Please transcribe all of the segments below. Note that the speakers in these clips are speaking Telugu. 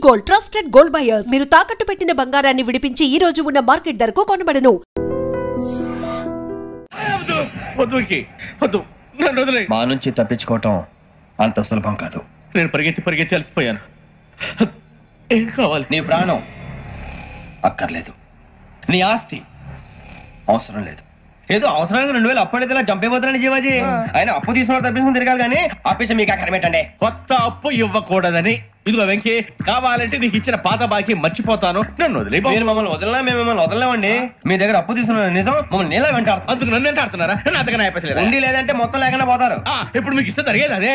Gold, trusted gold buyers. మీరు తాకట్టు పెట్టిన బంగారాన్ని విడిపించి ఈ రోజు ఉన్న మార్కెట్ ధరకు కొనబడను. మా నుంచి తప్పించుకోవటం అంత సులభం కాదు. నేను పరిగెత్తి అలసిపోయాను. ఏం కావాలి? నీ ప్రాణం అక్కర్లేదు, నీ ఆస్తి అవసరం లేదు. ఏదో అవసరానికి 2000 అప్పుడైతే ఇలా చంపేపోతున్నాను జీవాజీ. ఆయన అప్పు తీసుకున్న తప్పించుకుని తిరగాలి కానీ ఆపేసి మీకు అక్కడ పెట్టండి. కొత్త అప్పు ఇవ్వకూడదని. ఇదిగో వెంకీ, కావాలంటే నీకు ఇచ్చిన పాత బాకీ మర్చిపోతాను, నన్ను వదిలే. మీరు మమ్మల్ని వదలనా? మేము మిమ్మల్ని వదలలేమండి. మీ దగ్గర అప్పు తీసుకున్న నిజం మమ్మల్ని నీలా వెంటాడు. అందుకు నన్ను ఎంత ఆడుతున్నారా? నన్ను అంతగా అయిపోలేదు. ఉండి లేదంటే మొత్తం లేకుండా పోతారు. ఇప్పుడు మీకు ఇస్తే జరిగేది అదే.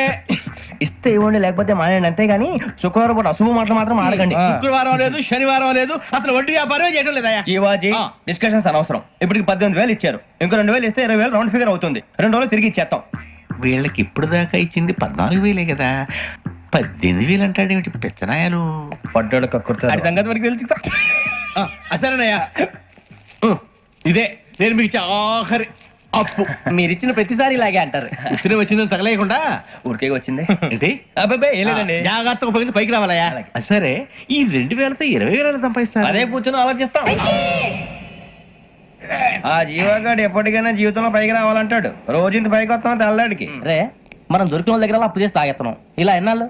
ఇస్తే ఇవ్వండి, లేకపోతే మానేయండి, అంతేగాని శుక్రవారం పూట అశుభ మాటలు మాత్రం ఆడకండి. శుక్రవారం లేదు, శనివారం లేదు, అసలు వడ్డీ వ్యాపారం చేయడం లేదా? జీవాజీ, డిస్కషన్స్ అనవసరం. ఇప్పటికి 18,000 ఇచ్చారు, ఇంకో 2,000 ఇస్తే 20,000 రౌండ్ ఫిగర్ అవుతుంది. 2 రోజులు తిరిగి ఇచ్చేస్తాం. వీళ్ళకి ఇప్పుడు దాకా ఇచ్చింది 14,000 కదా, 18,000 అంటాడేమిటి పెచ్చనాయాలు? పడ్డాడు కక్కుర్తాడు సంగతి వరకు తెలుసు. అసలేనయ్యా, ఇదే నేను మీకు ఇచ్చే ఆఖరి అప్పు. మీరు ఇచ్చిన ప్రతిసారి ఇలాగే అంటారు. ఇతనే వచ్చిందని తగలేయకుండా ఊరికే వచ్చింది ఏంటి? అబ్బాయి ఏం లేదండి, జాగ్రత్తగా ఉపయోగించి పైకి రావాలయ్యా. సరే, ఈ 2,000తో 20,000 సంపాదిస్తారు. అదే కూర్చొని ఆలోచిస్తాం. ఆ జీవగాడు ఎప్పటికైనా జీవితంలో పైకి రావాలంటాడు. రోజు ఇంత పైకి వస్తాం తెల్లడికి. రే, మనం దొరికిన వాళ్ళ దగ్గర అప్పు చేసి తాగెత్తనం. ఇలా ఎన్నాళ్ళు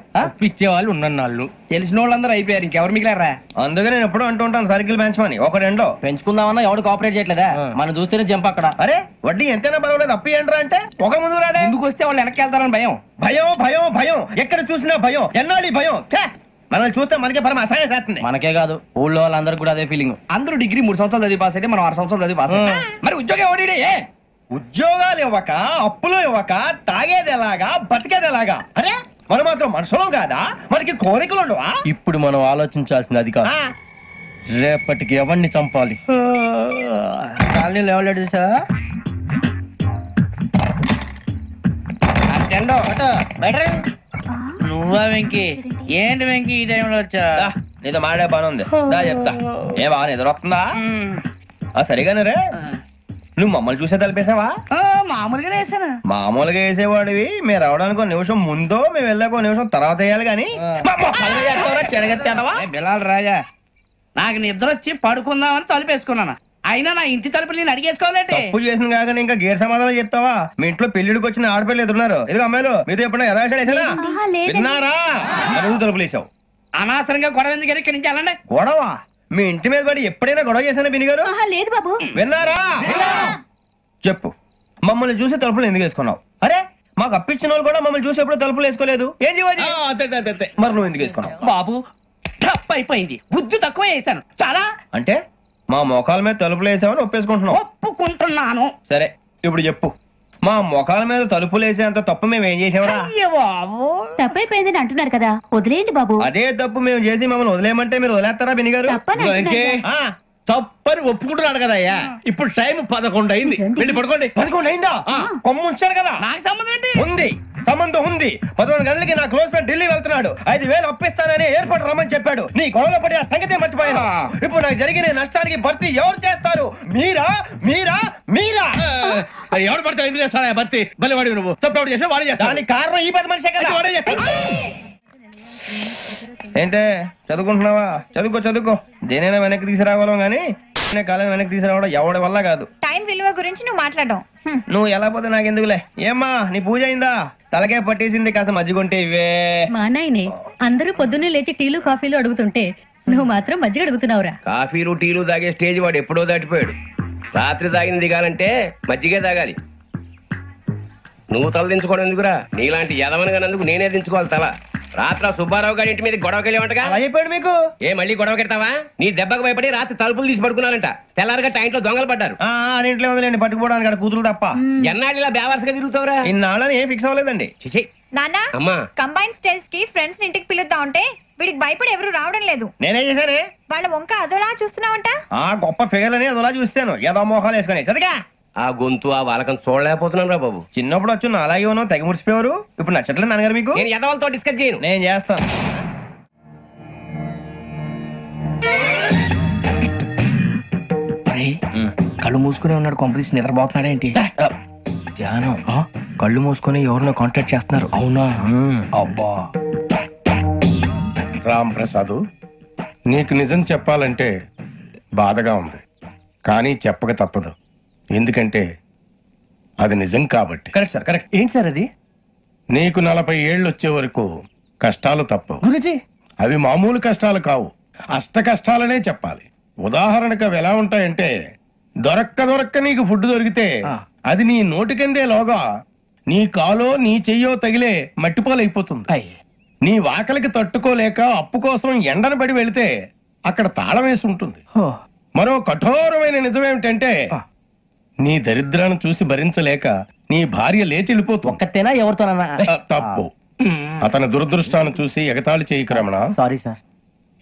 ఇచ్చేవాళ్ళు ఉన్నన్నాళ్ళు తెలిసిన వాళ్ళందరూ అయిపోయారు, ఇంకెవరు మిగిలారా? అందుకే నేను ఎప్పుడు అంటూ ఉంటాను సర్కిల్ పెంచమని. ఒక 2 పెంచుకుందామన్నా ఎవడు కోఆపరేట్ చేయట్లేదా? మనం చూస్తేనే జంప్ అక్కడ. అరే వడ్డీ ఎంతైనా పర్వాలేదు, అప్పు ఏంట్రా అంటే ఒక ముందు రాడే. ముందుకు వస్తే వాళ్ళు వెనక్కి వెళ్తారని భయం. భయం భయం భయం, ఎక్కడ చూసినా భయం. ఎన్నాళ్ళు భయం? మనల్ని చూస్తే మనకే పరమ అసహాయం చేస్తుంది. మనకే కాదు, ఊళ్ళో వాళ్ళందరూ కూడా అదే ఫీలింగ్. అందరూ డిగ్రీ 3 సంవత్సరాలు చదివి పాస్ అయితే మనం 6 సంవత్సరాలు చదివి పాస్. మరి ఉద్యోగం ఎవడి? ఉద్యోగాలు ఇవ్వక, అప్పులు ఇవ్వక, తాగేది ఎలాగా, బతికేది ఎలాగా? అరే మనం మాత్రం మనుషులం కాదా? మనకి కోరికలు ఉండవా? ఇప్పుడు మనం ఆలోచించాల్సింది అది కాదు, రేపటికి ఎవరిని చంపాలి. కాలనీలో ఎవరు సార్? నువ్వా వెంకీ? ఏంటి వెంకీ ఈ టైంలో వచ్చా? నీతో మాడే పని ఉంది, చెప్తా. ఏ బాగా నిద్రొస్తుందా? సరిగానే రే, నువ్వు మమ్మల్ని చూసే తలిపేసావా? మామూలుగా వేసాను. మామూలుగా వేసేవాడివి. మీరు రావడానికి 1 నిమిషం ముందో, మేము వెళ్ళాక 1 నిమిషం తర్వాత వేయాలి కానీ బిలాల్ రాజా, నాకు నిద్ర వచ్చి పడుకుందామని తలుపేసుకున్నాను. అయినా నా ఇంటి తలుపులు నేను అడిగేసుకోవాలంటే తప్పు చేసిన కాక ఇంకా గేర్ సమాధానం చెప్తావా? మీ ఇంట్లో పెళ్లిడికి వచ్చిన ఆడపిల్లలు ఎదురున్నారు. ఇదిగో అమ్మాయిలు, మీతో ఎప్పుడైనా యథాశాలు వేసానా? విన్నారా? తలుపులు వేసావు. అనవసరంగా గొడవ ఎందుకు? ఇక్కడి నుంచి వెళ్ళండి. గొడవ? మీ ఇంటి మీద పడి ఎప్పుడైనా గొడవ చేశానా బినిగారు? లేదు బాబు. విన్నారా? చెప్పు, మమ్మల్ని చూసి తలుపులు ఎందుకు వేసుకున్నావు? అరే మాకు అప్పించిన వాళ్ళు కూడా మమ్మల్ని చూసి ఎప్పుడు తలుపులు వేసుకోలేదు. ఏం చేయాలి? మరి నువ్వు ఎందుకు వేసుకున్నావు? బాబు తప్పు అయిపోయింది, బుద్ధి తక్కువ వేసాను చాలా. అంటే మా మోకాల మీద తలుపులు వేసామని ఒప్పేసుకుంటున్నావు? ఒప్పుకుంటున్నాను. సరే ఇప్పుడు చెప్పు, మా మొఖాల మీద తలుపులు వేసేంత తప్పు మేము ఏం చేసామరా? తప్పైపోయిందని అంటున్నారు కదా, వదిలేయండి బాబు. అదే తప్పు మేము చేసి మమ్మల్ని వదిలేయమంటే మీరు వదిలేస్తారా బినిగారు? తప్పని ఒప్పుకుంటున్నాడు కదా అయ్యా. ఇప్పుడు టైం 11 అయింది, వెళ్ళి పడుకోండి. 11 అయిందా? కొమ్ము ఉంచాడు కదా. నాకు సంబంధం ఏంటి? ఉంది, సంబంధం ఉంది. 11 గంటలకి నా క్లోజ్ ఫ్రెండ్ ఢిల్లీ వెళ్తున్నాడు. 5,000 అప్పిస్తానని ఎయిర్పోర్ట్ రమ్మని చెప్పాడు. నీ గొడవలో పడి ఆ సంగతే మర్చిపోయాను. ఇప్పుడు నాకు జరిగిన నష్టానికి భర్తీ ఎవరు చేస్తారు? మీరా మీరా మీరా? ఎవడు పడితే ఎందుకు చేస్తాడా భర్తీ? మళ్ళీ వాడి నువ్వు తప్పు ఎవడు చేసా వాడే చేస్తా. దానికి కారణం ఈ 10 మనిషే కదా. వాడే చేస్తా. ఏంటే చదువుకుంటున్నావా? చదువుకో. దేనైనా వెనక్కి తీసుకురావాలం గానీ కాలం వెనక్కి తీసుకురావడం ఎవడి వల్ల కాదు. టైం విలువ గురించి నువ్వు మాట్లాడడం. నువ్వు ఎలా పోతే నాకెందుకులే. ఏమ్మా నీ పూజ అయిందా? తలకే పట్టేసింది, కాస్త మజ్జిగుంటే ఇవే. మా నాయనే అందరూ పొద్దున్నే లేచి టీలు కాఫీలు అడుగుతుంటే నువ్వు మాత్రం మజ్జిగ అడుగుతున్నావురా. కాఫీలు టీలు తాగే స్టేజ్ వాడు ఎప్పుడో దాటిపోయాడు. రాత్రి తాగింది దిగాలంటే మజ్జిగే తాగాలి. నువ్వు తల దించుకోవడం ఎందుకురా? నీలాంటి యదవనగానందుకు నేనే దించుకోవాలి తల. రాత్రి సుబ్బారావు గారి ఇంటి మీద గొడవకి వెళ్ళేవంటగా. అలా చెప్పాడు మీకు? ఏ మళ్ళీ గొడవ కెడతావా? నీ దెబ్బకు భయపడి రాత్రి తలుపులు తీసి పడుకున్నారంట. తెల్లారగా టైంట్లో దొంగలు పడ్డారు. ఇంట్లో వదిలేండి, పట్టుకుపోవడానికి అక్కడ కూతురు తప్ప. ఎన్నాళ్ళు ఇలా బేవర్స్గా తిరుగుతావురా? ఇన్నాళ్ళని ఏం ఫిక్స్ అవ్వలేదండి. చిచి నాన్న, అమ్మా, కంబైన్ స్టైల్స్ కి ఫ్రెండ్స్ ఇంటికి పిలుద్దా ఉంటే వీడికి భయపడి ఎవరు రావడం లేదు. నేనేం చేశానే? వాళ్ళ వంక అదోలా చూస్తున్నావంట. గొప్ప ఫిగర్ అని అదోలా చూస్తాను, ఏదో మోహాలు వేసుకొని. చదిగా ఆ గొంతు ఆ వాలకం చూడలేకపోతున్నాను రా బాబు. చిన్నప్పుడు వచ్చి నా అలాగే ఉన్నావు, తెగ ముడిచిపోయారు. ఇప్పుడు నచ్చట్లేదు నాన్నగారు మీకు? నేను యదవలతో డిస్కస్ చేయను. నేను చేస్తాను. కళ్ళు మూసుకునే ఉన్నాడు, కొంపదీసి నిద్రపోతున్నాడేంటి? ధ్యానం. కళ్ళు మూసుకొని ఎవరినో కాంటాక్ట్ చేస్తున్నారు. అవునా? అబ్బా. రామ్ ప్రసాద్, నీకు నిజం చెప్పాలంటే బాధగా ఉంది, కానీ చెప్పక తప్పదు. ఎందుకంటే అది నిజం కాబట్టి. Correct sir, correct. ఏంటి సార్ అది? నీకు 40 ఏళ్ళు వచ్చే వరకు కష్టాలు తప్పవు గురుజీ. అవి మామూలు కష్టాలు కావు, అష్ట కష్టాలనే చెప్పాలి. ఉదాహరణకు అవి ఎలా ఉంటాయంటే, దొరక్క నీకు ఫుడ్ దొరికితే అది నీ నోటికందే లోగా నీ కాలో నీ చెయ్యో తగిలే మట్టిపాలైపోతుంది. నీ వాకలికి తట్టుకోలేక అప్పు కోసం ఎండను పడి వెళితే అక్కడ తాళం వేసి ఉంటుంది. మరో కఠోరమైన నిజమేమిటంటే, నీ దరిద్రాన్ని చూసి భరించలేక నీ భార్య లేచి వెళ్ళిపోతుంది. ఒక్కతేనా ఎవరితోనన్నా? తప్పు. అతని దురదృష్టాన్ని చూసి ఎగతాళి చేయకు రమణ. Sorry sir.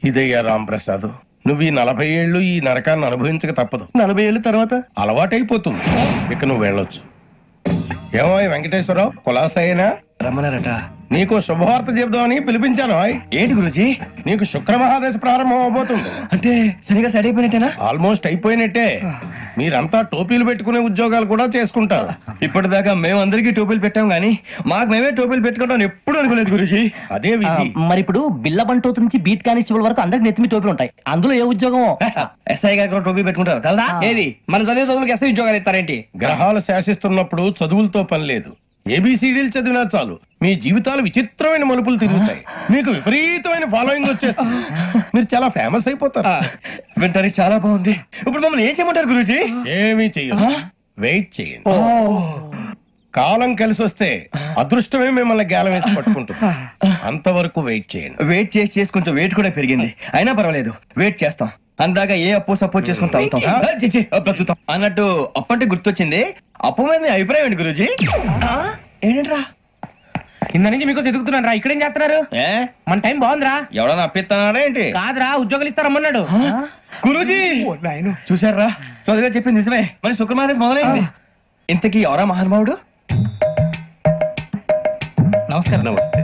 ఇదయ్యా రాంప్రసాద్, నువ్వు ఈ 40 ఏళ్ళు ఈ నరకాన్ని అనుభవించక తప్పదు. 40 ఏళ్ళు తర్వాత అలవాటైపోతుంది. ఇక నువ్వు వెళ్ళొచ్చు. ఏమో వెంకటేశ్వరరావు, కులాసైనా రమ్మన్నారట. నీకు శుభవార్త చెబుదామని పిలిపించాను. ఏంటి గురుజీ? నీకు శుక్రమహాదశ ప్రారంభం అవబోతుంది. అంటే సరిగా సెట్ అయిపోయినట్టేనా? ఆల్మోస్ట్ అయిపోయినట్టే. మీరంతా టోపీలు పెట్టుకునే ఉద్యోగాలు కూడా చేసుకుంటారు. ఇప్పటిదాకా మేమందరికీ టోపీలు పెట్టాం గానీ మాకు మేమే టోపీలు పెట్టుకుంటాం ఎప్పుడు అనుకోలేదు గురుజీ. అదే విధి. మరి ఇప్పుడు బిల్ల బంటోతు నుంచి బీట్ కానిస్టేబుల్ వరకు అందరికి నెత్తిమి టోపీలు ఉంటాయి. అందులో ఏ ఉద్యోగం? ఎస్ఐ గారు కూడా టోపీ పెట్టుకుంటారు కదా? ఏది మన చదివే చదువులకు ఎస్ఐ ఉద్యోగాలు ఇస్తారేంటి? గ్రహాలు శాసిస్తున్నప్పుడు చదువులతో పని లేదు. ఏబిసిడీలు చదివినా చాలు మీ జీవితాలు విచిత్రమైన మలుపులు తిరుగుతాయి. మీకు విపరీతమైన ఫాలోయింగ్ వచ్చేస్తుంది. మీరు చాలా ఫేమస్ అయిపోతారు. వింటానికి చాలా బాగుంది. ఇప్పుడు మమ్మల్ని ఏం చేయమంటారు గురూజీ? ఏమీ చెయ్యదు, వెయిట్ చేయండి. కాలం కలిసి వస్తే అదృష్టమే మిమ్మల్ని గేలం వేసి పట్టుకుంటుంది. అంతవరకు వెయిట్ చేయండి. వెయిట్ చేసి కొంచెం వెయిట్ కూడా పెరిగింది. అయినా పర్వాలేదు, వెయిట్ చేస్తాం. అందాక ఏ అప్పు సపోర్ట్ చేసుకుని తాగుతాం, బ్రతుకుతాం అన్నట్టు. అప్పు అంటే గుర్తొచ్చింది. అప్పు మీద మీ అభిప్రాయం ఏంటి గురూజీ? ఏంటరా కింద నుంచి మీకు ఎదుగుతున్నాను రా. ఇక్కడేం చేస్తున్నారు? మన టైం బాగుందిరా. ఎవడన్నా అప్పిస్తున్నారా ఏంటి? కాదురా, ఉద్యోగాలు ఇస్తారమ్మన్నాడు గురూజీ. చూసారా, చౌదరిగా చెప్పింది నిజమే. మరి శుక్రమాదేశ్ మొదలైంది. ఇంతకీ ఎవరా మహానుభావుడు? నమస్కారం. నమస్తే.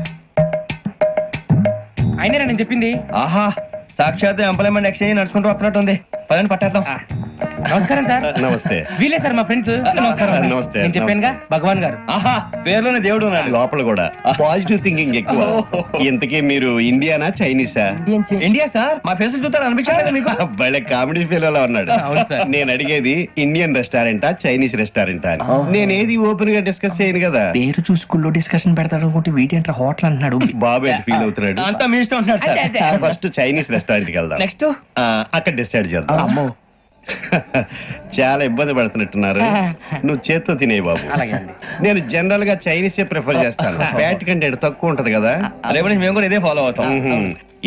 అయినరా నేను చెప్పింది? ఆహా, సాక్షాత్ ఎంప్లాయ్మెంట్ ఎక్స్చేంజ్ నడుచుకుంటూ వస్తున్నట్టు ఉంది. పదండి పట్టేద్దాం. నమస్కారం సార్. నమస్తే. వీలే సార్ మా ఫ్రెండ్స్. నమస్తే. నేను చెప్పానుగా, భగవాన్ గారు. ఆహా, పేరులోనే దేవుడు ఉన్నాడు. లోపల కూడా పాజిటివ్ థింకింగ్ ఎక్కువ. ఇంతకీ మీరు ఇండియానా చైనీసా? India sir. మా ఫేస్ చూస్తారు అనిపించలేదు మీకు? భలే కామెడీ ఫీల్ అలా ఉన్నాడు. నేను అడిగేది ఇండియన్ రెస్టారెంటా చైనీస్ రెస్టారెంటా అని. నేను ఏది ఓపెన్ గా డిస్కస్ చేయను కదా. పేరు చూసుకుల్లో డిస్కషన్ పెడతాడు అనుకుంటే వీటి అంటే హోటల్ అంటున్నాడు. బాబు ఎట్ ఫీల్ అవుతున్నాడు. అంతా మీ ఇష్టం ఉంటున్నాడు సార్. ఫస్ట్ చైనీస్ రెస్టారెంట్ కి వెళ్దాం. నెక్స్ట్ అక్కడ డిసైడ్ చేద్దాం. అమ్మో, చాలా ఇబ్బంది పడుతున్నట్టున్నారు. నువ్వు చేత్తో తినే బాబు. నేను జనరల్ గా చైనీస్ ప్రిఫర్ చేస్తాను. ఫ్యాట్ కంటెంట్ తక్కువ ఉంటది కదా. రేపు నుంచి మేము కూడా ఇదే ఫాలో అవుతాం.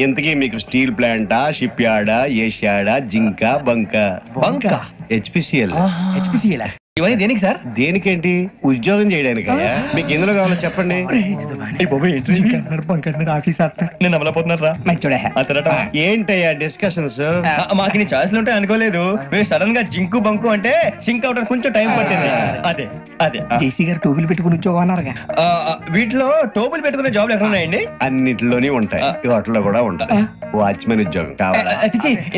ఇంతకీ మీకు స్టీల్ ప్లాంటా, షిప్ యార్డా, ఏషియాడా, జింక, బంకా? హెచ్పిసిఎల్. ఇవన్నీ దేనికి సార్? దేనికేంటి? ఉద్యోగం చేయడానికి. మీకు ఎందులో కావాలో చెప్పండి. నేను అమలపోతున్నారా? ఏంటయ్యా డిస్కషన్స్? మాకు నీ ఛాయిస్లు ఉంటాయి అనుకోలేదు. మీరు సడన్ గా జింకు బంకు అంటే సింక్ అవడానికి కొంచెం టైం పట్టింది. అదే అదే జేసీ గారు టోపీలు పెట్టుకుని ఉద్యోగం అన్నారుగా. వీటిలో టోపులు పెట్టుకునే జాబ్లు ఎక్కడ ఉన్నాయండి? అన్నిటిలోనే ఉంటాయి. వాటిలో కూడా ఉంటాయి. వాచ్మెన్ ఉద్యోగం కావాలా?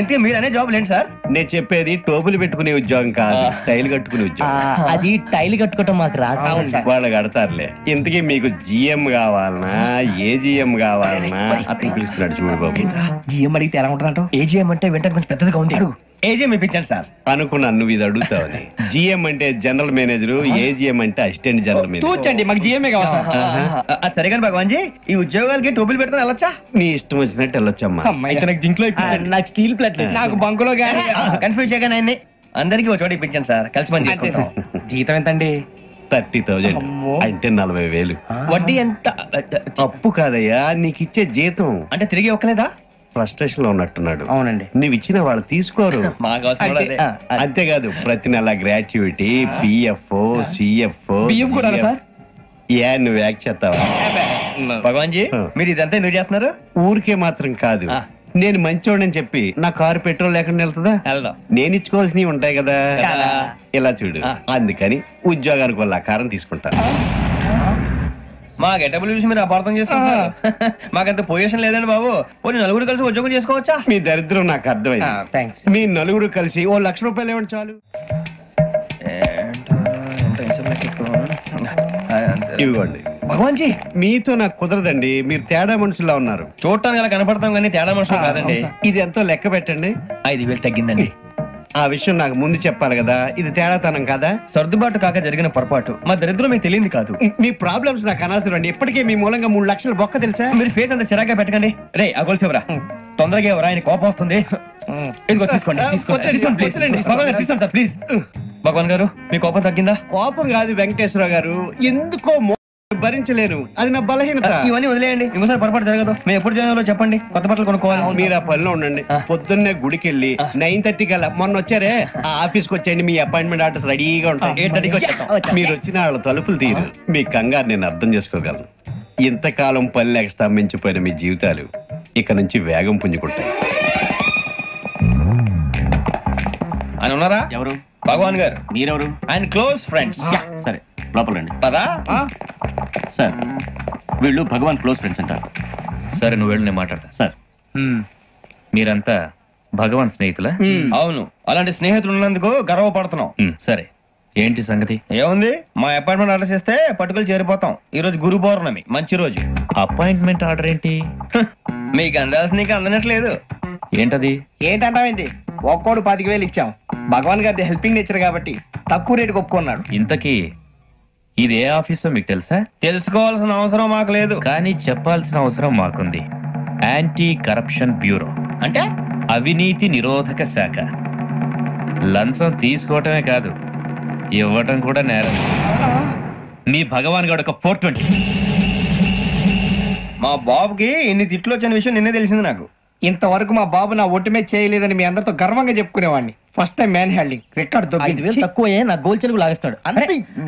ఇంతకీ మీరు అనే జాబ్ ఏంటి సార్? నేను చెప్పేది టోపులు పెట్టుకునే ఉద్యోగం కాదు, టైల్ కట్టుకునే ఉద్యోగం. అది టైల్ కట్టుకోవటం మాకు రాదు. వాళ్ళు కడతారులే. ఇంతకీ మీకు జిఎం కావాలనా, ఏజిఎం కావాలనా? అతను పిలుస్తున్నాడు చూడు బాబు. జిఎం అడిగితే ఎలా ఉంటుందంట? ఏజీఎం అంటే వెంటనే కొంచెం పెద్దదిగా ఉంది. ఏజీఎం ఇప్పించండి సార్. అనుకున్నాను నువ్వు ఇది అడుగుతావని. జిఎం అంటే జనరల్ మేనేజర్, ఏజిఎం అంటే అసిస్టెంట్ జనరల్ మేనేజర్. తూచండి, మాకు జిఎంఏ కావాలి సార్. అది సరే కానీ భగవాన్ జీ, ఈ ఉద్యోగాలకి టోపులు పెట్టుకుని వెళ్ళొచ్చా? నీ ఇష్టం వచ్చినట్టు వెళ్ళొచ్చమ్మా. అయితే నాకు జింక్ లో ఇప్పించండి. నాకు స్టీల్ ప్లేట్, నాకు బంకులో గానీ. కన్ఫ్యూజ్ చేయగానే ఆయన్ని అందరికీ ఒక చోట ఇప్పించండి సార్. కలిసి పని చేసుకుంటాం. జీతం ఎంతండి? 30,000 అంటే 40,000. వడ్డీ ఎంత? అప్పు కాదయ్యా, నీకు ఇచ్చే జీతం. అంటే తిరిగి ఒక్కలేదా? ఫ్రస్ట్రేషన్ లో ఉన్నట్టున్నాడు. అవునండి. నువ్వు ఇచ్చిన వాళ్ళు తీసుకోరు. మాకు అవసరం కూడా అదే. అంతేకాదు ప్రతి నెల గ్రాట్యుటీ, పిఎఫ్, సిఎఫ్. బియ్యం కూడా సార్? ఏ నువ్వు యాక్ట్ చేస్తావా? భగవాన్ జీ, మీరు ఇదంతా ఎందుకు చేస్తున్నారు? ఊరికే మాత్రం కాదు. నేను మంచోడని చెప్పి నా కారు పెట్రోల్ లేకుండా వెళ్తుందా? వెళ్దాం. నేను ఇచ్చుకోవాల్సినవి ఉంటాయి కదా. ఇలా చూడు, అందుకని ఉద్యోగానికి వాళ్ళ ఆకారం తీసుకుంటా. మా గెటబుల్ చూసి మీరు అపార్థం చేసుకుంటున్నారు. మాకంత పొజిషన్ లేదండి బాబు. పోనీ నలుగురు కలిసి ఉద్యోగం చేసుకోవచ్చా? మీ దరిద్రం నాకు అర్థమైంది. మీ నలుగురు కలిసి ఓ 1,00,000 రూపాయలు ఇవ్వండి చాలు. ఇవ్వండి. భగవాన్ జీ మీతో నాకు కుదరదండి, మీరు తేడా మనుషుల్లా ఉన్నారు. చూడటానికి అలా కనపడతాం కానీ తేడా మనుషులు కాదండి. ఇది ఎంతో లెక్క పెట్టండి. 5,000 తగ్గిందండి. ఆ విషయం నాకు ముందు చెప్పాలి కదా, ఇది తేడాతనం కదా. సర్దుబాటు కాక జరిగిన పొరపాటు, మా దరిద్రం మీకు తెలియదు కాదు. మీ ప్రాబ్లమ్స్ నాకు అనవసరం అండి. ఇప్పటికే మీ మూలంగా 3 లక్షల బొక్క తెలుసా. మీరు ఫేస్ అంత చిరాగ్గా పెట్టకండి. రే ఆ గొలుసేవరా, తొందరగా ఎవరా, ఆయన కోపం వస్తుంది. ఇదిగో తీసుకోండి, తీసుకోండి సార్ ప్లీజ్. భగవాన్ గారు మీ కోపం తగ్గిందా? కోపం కాదు వెంకటేశ్వరరావు గారు, ఎందుకో భరించలేను, అది నా బలహీనత. ఇవన్నీ వదిలేయండి, ఇంకోసారి పొరపాటు జరగదు. మేము ఎప్పుడు జాయిన్ చెప్పండి, కొత్త బట్టలు కొనుక్కోవాలి. మీరు ఆ పనిలో ఉండండి. పొద్దున్నే గుడికి వెళ్ళి 9:30 కల్లా, మొన్న వచ్చారే ఆ ఆఫీస్కి వచ్చేయండి, మీ అపాయింట్మెంట్ ఆర్డర్స్ రెడీగా ఉంటాయి. 8:30కి వచ్చేస్తాం. మీరు వచ్చిన వాళ్ళ తలుపులు తీరు. మీ కంగారు నేను అర్థం చేసుకోగలను. ఇంతకాలం పని లేక స్తంభించిపోయిన మీ జీవితాలు ఇక నుంచి వేగం పుంజుకుంటాయి. ఆయన ఉన్నారా? ఎవరు? భగవాన్ గారు. మీరెవరు? ఆయన క్లోజ్ ఫ్రెండ్స్. సరే లోపల రండి. పదా సార్ వీళ్ళు భగవాన్ క్లోజ్ ఫ్రెండ్స్ అంటారు. సరే నువ్వు వెళ్ళు, నేను మాట్లాడతా. సార్ మీరంతా భగవాన్ స్నేహితులా? అవును, అలాంటి స్నేహితులు ఉన్నందుకు గర్వపడుతున్నాం. సరే ఏంటి సంగతి? ఏముంది, మా అపాయింట్మెంట్ ఆర్డర్ చేస్తే పట్టుకులు చేరిపోతాం. ఈ రోజు గురు పౌర్ణమి, మంచి రోజు. అపాయింట్మెంట్ ఆర్డర్ ఏంటి? మీకు అందాల్సి నీకు అందనట్లేదు. ఏంటది? ఏంటంటావేంటి? ఒక్కోడు 25,000 ఇచ్చాం. భగవాన్ గారి హెల్పింగ్ నేచర్ కాబట్టి తక్కువ రేటుకి ఒప్పుకున్నాడు. ఇంతకీ ఇది ఏ ఆఫీసో మీకు తెలుసా? తెలుసుకోవాల్సిన అవసరం మాకు లేదు, కానీ చెప్పాల్సిన అవసరం మాకుంది. యాంటీ కరప్షన్ బ్యూరో అంటే అవినీతి నిరోధక శాఖ. లంచం తీసుకోవటమే కాదు, ఇవ్వటం కూడా నేరం. మీ భగవాన్ గారు ఒక 420. మా బాబుకి ఇన్ని తిట్లు వచ్చిన విషయం నిన్నే తెలిసింది నాకు. ఇంతవరకు మా బాబు నా ఒట్టుమే చేయలేదని మీ అందరితో గర్వంగా చెప్పుకునేవాడిని. First time man handing record తక్కువ నా గోల్ చెలుగు లాగేస్తాడు.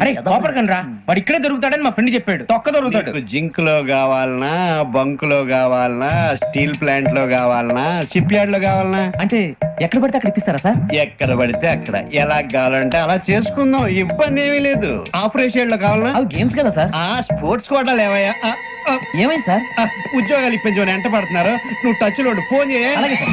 అరే కోపడకండి రా, వాడు ఇక్కడే దొరుకుతాడని మా ఫ్రెండ్ చెప్పాడు. తొక్క దొరుకుతాడు. జింక్ లో కావాలనా, బంక్ లో కావాలనా, స్టీల్ ప్లాంట్ లో కావాలనా, షిప్ యార్డ్ లో కావాలనా, అంటే ఎక్కడ పడితే అక్కడ ఇప్పిస్తారా సార్? ఎక్కడ పడితే అక్కడ, ఎలా కావాలంటే అలా చేసుకుందాం, ఇబ్బంది ఏమీ లేదు. ఆపరేషన్ లో కావాలనా? అవి గేమ్స్ కదా సార్. ఆ స్పోర్ట్స్ కోటాలు ఏమయ్యా? ఏమైంది సార్? ఉద్యోగాలు ఇప్పించమని ఎంట పడుతున్నారు. నువ్వు టచ్ లో ఫోన్ చేయ. అలాగే సార్.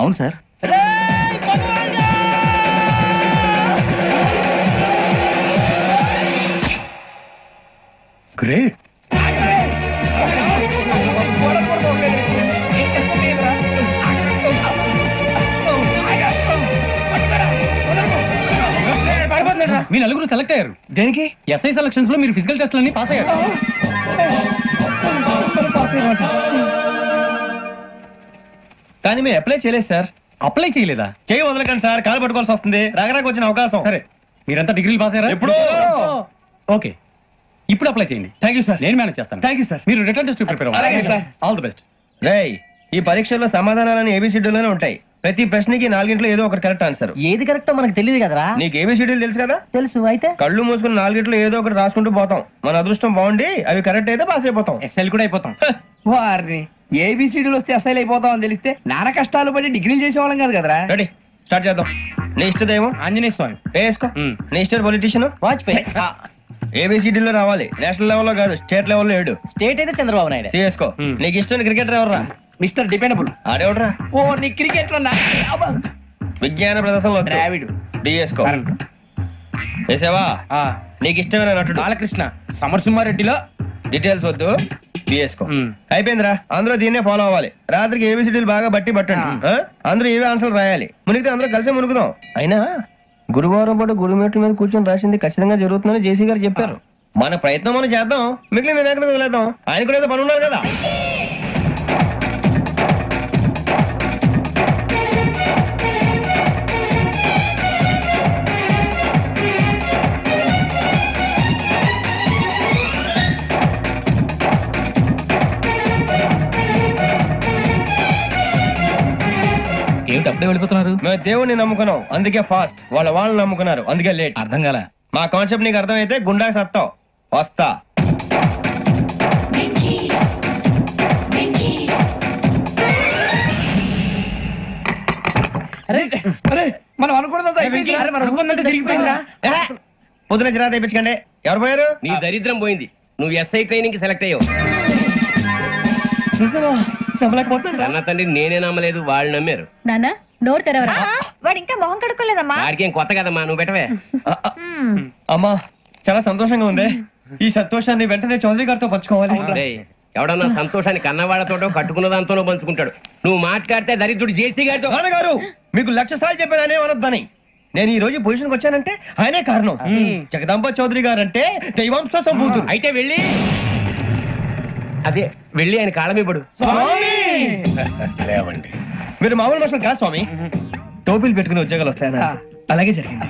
అవును సార్. గ్రేట్. మీ నలుగురు సెలెక్ట్ అయ్యారు. దేనికి? ఎస్ఐ సెలక్షన్స్ లో మీరు ఫిజికల్ టెస్ట్ అన్ని పాస్ అయ్యారు. కానీ మేము అప్లై చేయలేదు సార్. అప్లై చేయలేదా? చేయి వదలకండి సార్, కాలు పట్టుకోవాల్సి వస్తుంది. రాగరాకు వచ్చిన అవకాశం. సరే, మీరంతా డిగ్రీలు పాస్ అయ్యారా? ఎప్పుడో. ఓకే, ఇప్పుడు అప్లై చేయండి. Thank you sir. నేను మేనేజ్ చేస్తాను. Thank you sir. మీరు రిటర్న్ టెస్ట్ ప్రిపేర్ అలాగే అవ్వండి. సార్. All the best. రేయ్, ఈ పరీక్షల్లో సమాధానాలని ఏబిసిడ్యూల్లోనే ఉంటాయి. ప్రతి ప్రశ్నకి 4 ఏదో ఒకటి కరెక్ట్ ఆన్సర్. ఏది కరెక్టో మనకు తెలియదు కదరా. నీకు ఏబిసిడ్యూల్ తెలుసు కదా? తెలుసు. అయితే కళ్ళు మూసుకుని 4 ఏదో ఒకటి రాసుకుంటూ పోతాం. మన అదృష్టం బాగుండి అవి కరెక్ట్ అయితే పాస్ అయిపోతాం. ఎస్ఎల్ కూడా అయిపోతాం. వారిని ఏబిసిడీలు వస్తే అసైల్ అయిపోతాం అని తెలిస్తే నాన్న కష్టాలు పడి డిగ్రీలు చేసేవాళ్ళం కాదు కదరా. రెడీ, స్టార్ట్ చేద్దాం. నీ ఇష్టదేమో ఆంజనేయ స్వామి. వేసుకో. నీ ఇష్ట పొలిటీషియన్ వాజ్పేయి. ఏబిసిడీలో రావాలి, నేషనల్ లెవెల్లో కాదు, స్టేట్ లెవెల్లో 7. స్టేట్ అయితే చంద్రబాబు నాయుడు. సిఎస్కో. నీకు ఇష్టం క్రికెటర్ ఎవర్రా? Mister dependable. ఆడేవడరా? ఓ నీ క్రికెట్ లో విజ్ఞాన ప్రదర్శనలో ద్రావిడు. డిఎస్కో. వేసావా? నీకు ఇష్టమైన నటుడు? బాలకృష్ణ. సమరసింహారెడ్డిలో డీటెయిల్స్ వద్దు, బిఎస్కో. అయిపోయిందిరా, అందరూ దీన్నే ఫాలో అవ్వాలి. రాత్రికి ఏబిసిడీలు బాగా బట్టి పట్టండి. అందరూ ఏవే ఆన్సర్లు రాయాలి. మునిగితే అందరూ కలిసి మునుగుదాం. అయినా గురువారం పాటు గురుమేట్ల మీద కూర్చొని రాసింది ఖచ్చితంగా జరుగుతుందని జేసీ గారు చెప్పారు. మన ప్రయత్నం మనం చేద్దాం, మిగిలిన వినాయకుడికి వదిలేద్దాం. ఆయన కూడా ఏదో పని ఉన్నారు కదా. ఏమిటి అప్పుడే వెళ్ళిపోతున్నారు? మేము దేవుడిని నమ్ముకున్నాం, అందుకే ఫాస్ట్. వాళ్ళని నమ్ముకున్నారు, అందుకే లేట్. అర్థం కాల. మా కాన్సెప్ట్ నీకు అర్థమైతే గుండా సత్తావు. వస్తా. మనం అనుకున్నదంతా జరిగిపోయిందిరా. పొద్దున చిరా తెప్పించకండి. ఎవరు పోయారు? నీ దరిద్రం పోయింది. నువ్వు ఎస్ఐ ట్రైనింగ్ కి సెలెక్ట్ అయ్యావు. అన్న తండ్రి నేనే నమ్మలేదు, వాళ్ళు నమ్మారు. నాన్న నోరు తెరవరా? వాడు ఇంకా మొహం కడుక్కోలేదమ్మా. వాడికి ఏం కొత్త కదమ్మా, నువ్వు పెట్టవే. అమ్మా చాలా సంతోషంగా ఉంది. ఈ సంతోషాన్ని వెంటనే చౌదరి గారితో పంచుకోవాలి. డేయ్, ఎవడన్నా సంతోషాన్ని కన్నవాళ్లతోటో కట్టుకున్న దాంతోనో పంచుకుంటాడు. నువ్వు మాట్లాడితే దరిద్రుడు జేసీ గారితో. నాన్నగారు మీకు 1,00,000 సార్లు చెప్పాననే అనొద్దని. నేను ఈ రోజు పొజిషన్కి వచ్చానంటే ఆయనే కారణం. జగదాంబ చౌదరి గారు అంటే దైవాంశ సంభూతుడు. అయితే వెళ్ళి అదే వెళ్ళి ఆయన కాళ్ళమివ్వడు. లేవండి. మీరు మామూలు మనుషులు కాదు స్వామి. టోపీలు పెట్టుకుని ఉద్యోగాలు వస్తాయన్నారు, అలాగే జరిగింది.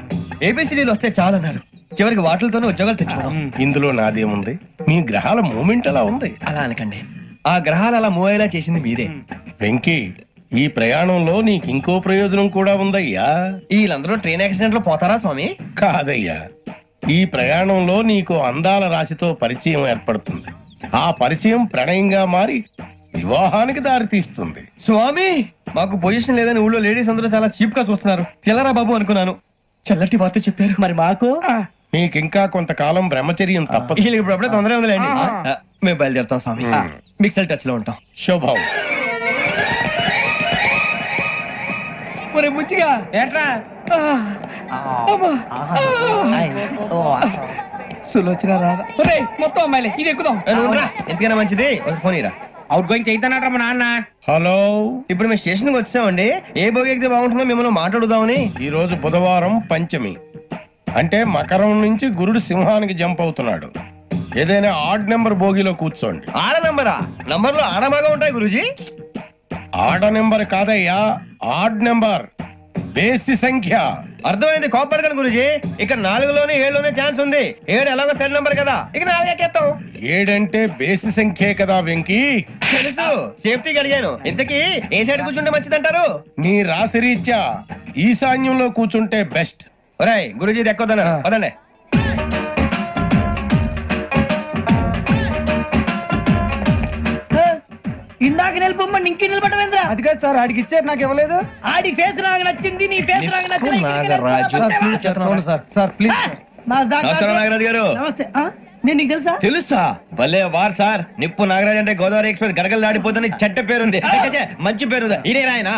ఏబిసిడీలు వస్తే చాలన్నారు, చివరికి వాటిలతోనే ఉద్యోగాలు తెచ్చుకున్నాం. ఇందులో నాదేముంది? మీ గ్రహాల మూమెంట్ అలా ఉంది. అలా అనకండి, ఆ గ్రహాలు అలా మూవ్ అయ్యేలా చేసింది మీరే. వెంకీ, ఈ ప్రయాణంలో నీకు ఇంకో ప్రయోజనం కూడా ఉందయ్యా. వీళ్ళందరూ ట్రైన్ యాక్సిడెంట్ లో పోతారా స్వామి? కాదయ్యా, ఈ ప్రయాణంలో నీకు అందాల రాశితో పరిచయం ఏర్పడుతుంది. ఆ పరిచయం ప్రణయంగా మారి వివాహానికి దారి తీస్తుంది. స్వామి మాకు పొజిషన్ లేదని ఊళ్ళో లేడీస్ అందరూ చాలా చీప్ గా చూస్తున్నారు. తెల్లరా బాబు అనుకున్నాను, చల్లటి వార్త చెప్పారు. మరి మాకు నీకింకా కొంతకాలం బ్రహ్మచర్యం తప్పదు. వీళ్ళకి ఇప్పుడు అప్పుడే తొందరగా ఉందిలేండి. మేము బయలుదేరుతాం స్వామి, మిక్సెల్ టచ్ లో ఉంటాం. శుభం. ముచ్చిగా ఏంట్రా సులోచన రాదా? మొత్తం అమ్మాయిలే, ఇది ఎక్కుదాం. ఎందుకైనా మంచిది, ఫోన్ ఇరా. అవుట్ గోయింగ్ చేద్దానట్రా మా నాన్న. హలో, ఇప్పుడు మేము స్టేషన్ కి వచ్చామండి. ఏ బోగి ఎక్కితే బాగుంటుందో మిమ్మల్ని మాట్లాడుదామని. ఈ రోజు బుధవారం పంచమి, అంటే మకరం నుంచి గురుడు సింహానికి జంప్ అవుతున్నాడు. ఏదైనా ఆడ్ నెంబర్ బోగిలో కూర్చోండి. ఆడ నంబరా? నంబర్లు ఆడబాగా ఉంటాయి గురూజీ. ఆడ నెంబర్ కాదయ్యా, ఆడ్ నెంబర్, బేసి సంఖ్య. అర్థమైంది, కోపడకండి గురూజీ. ఇక్కడ 4లోనే 7లోనే ఛాన్స్ ఉంది. 7 ఎలాగో సెడ్ నంబర్ కదా, ఇక 4 ఎక్కేస్తాం. 7 అంటే బేసి సంఖ్యే కదా వెంకీ. తెలుసు, సేఫ్టీకి అడిగాను. ఇంతకీ ఏ సైడ్ కూర్చుంటే మంచిదంటారు? నీ రాశి రీత్యా ఈశాన్యంలో కూర్చుంటే బెస్ట్. ఒరేయ్ గురూజీ దెక్కొద్దన్నారు, పదండి. ఇందాక నిలబొమ్మని ఇంకే నిలబడమేంద్రా? అది కాదు సార్, ఆడికి ఇచ్చారు, నాకు ఇవ్వలేదు. ఆడి ఫేస్ నాకు నచ్చింది, నీ ఫేస్ నాకు నచ్చింది. Sir please. నమస్కారం నాగరాజు గారు. నమస్తే. నేను నీకు తెలుసా? తెలుసా? భలే వార్ సార్. నిప్పు నాగరాజ్ అంటే గోదావరి ఎక్స్ప్రెస్ గడగలు దాడిపోతుంది చెట్ట పేరుంది, మంచి పేరు. ఇదే ఆయన.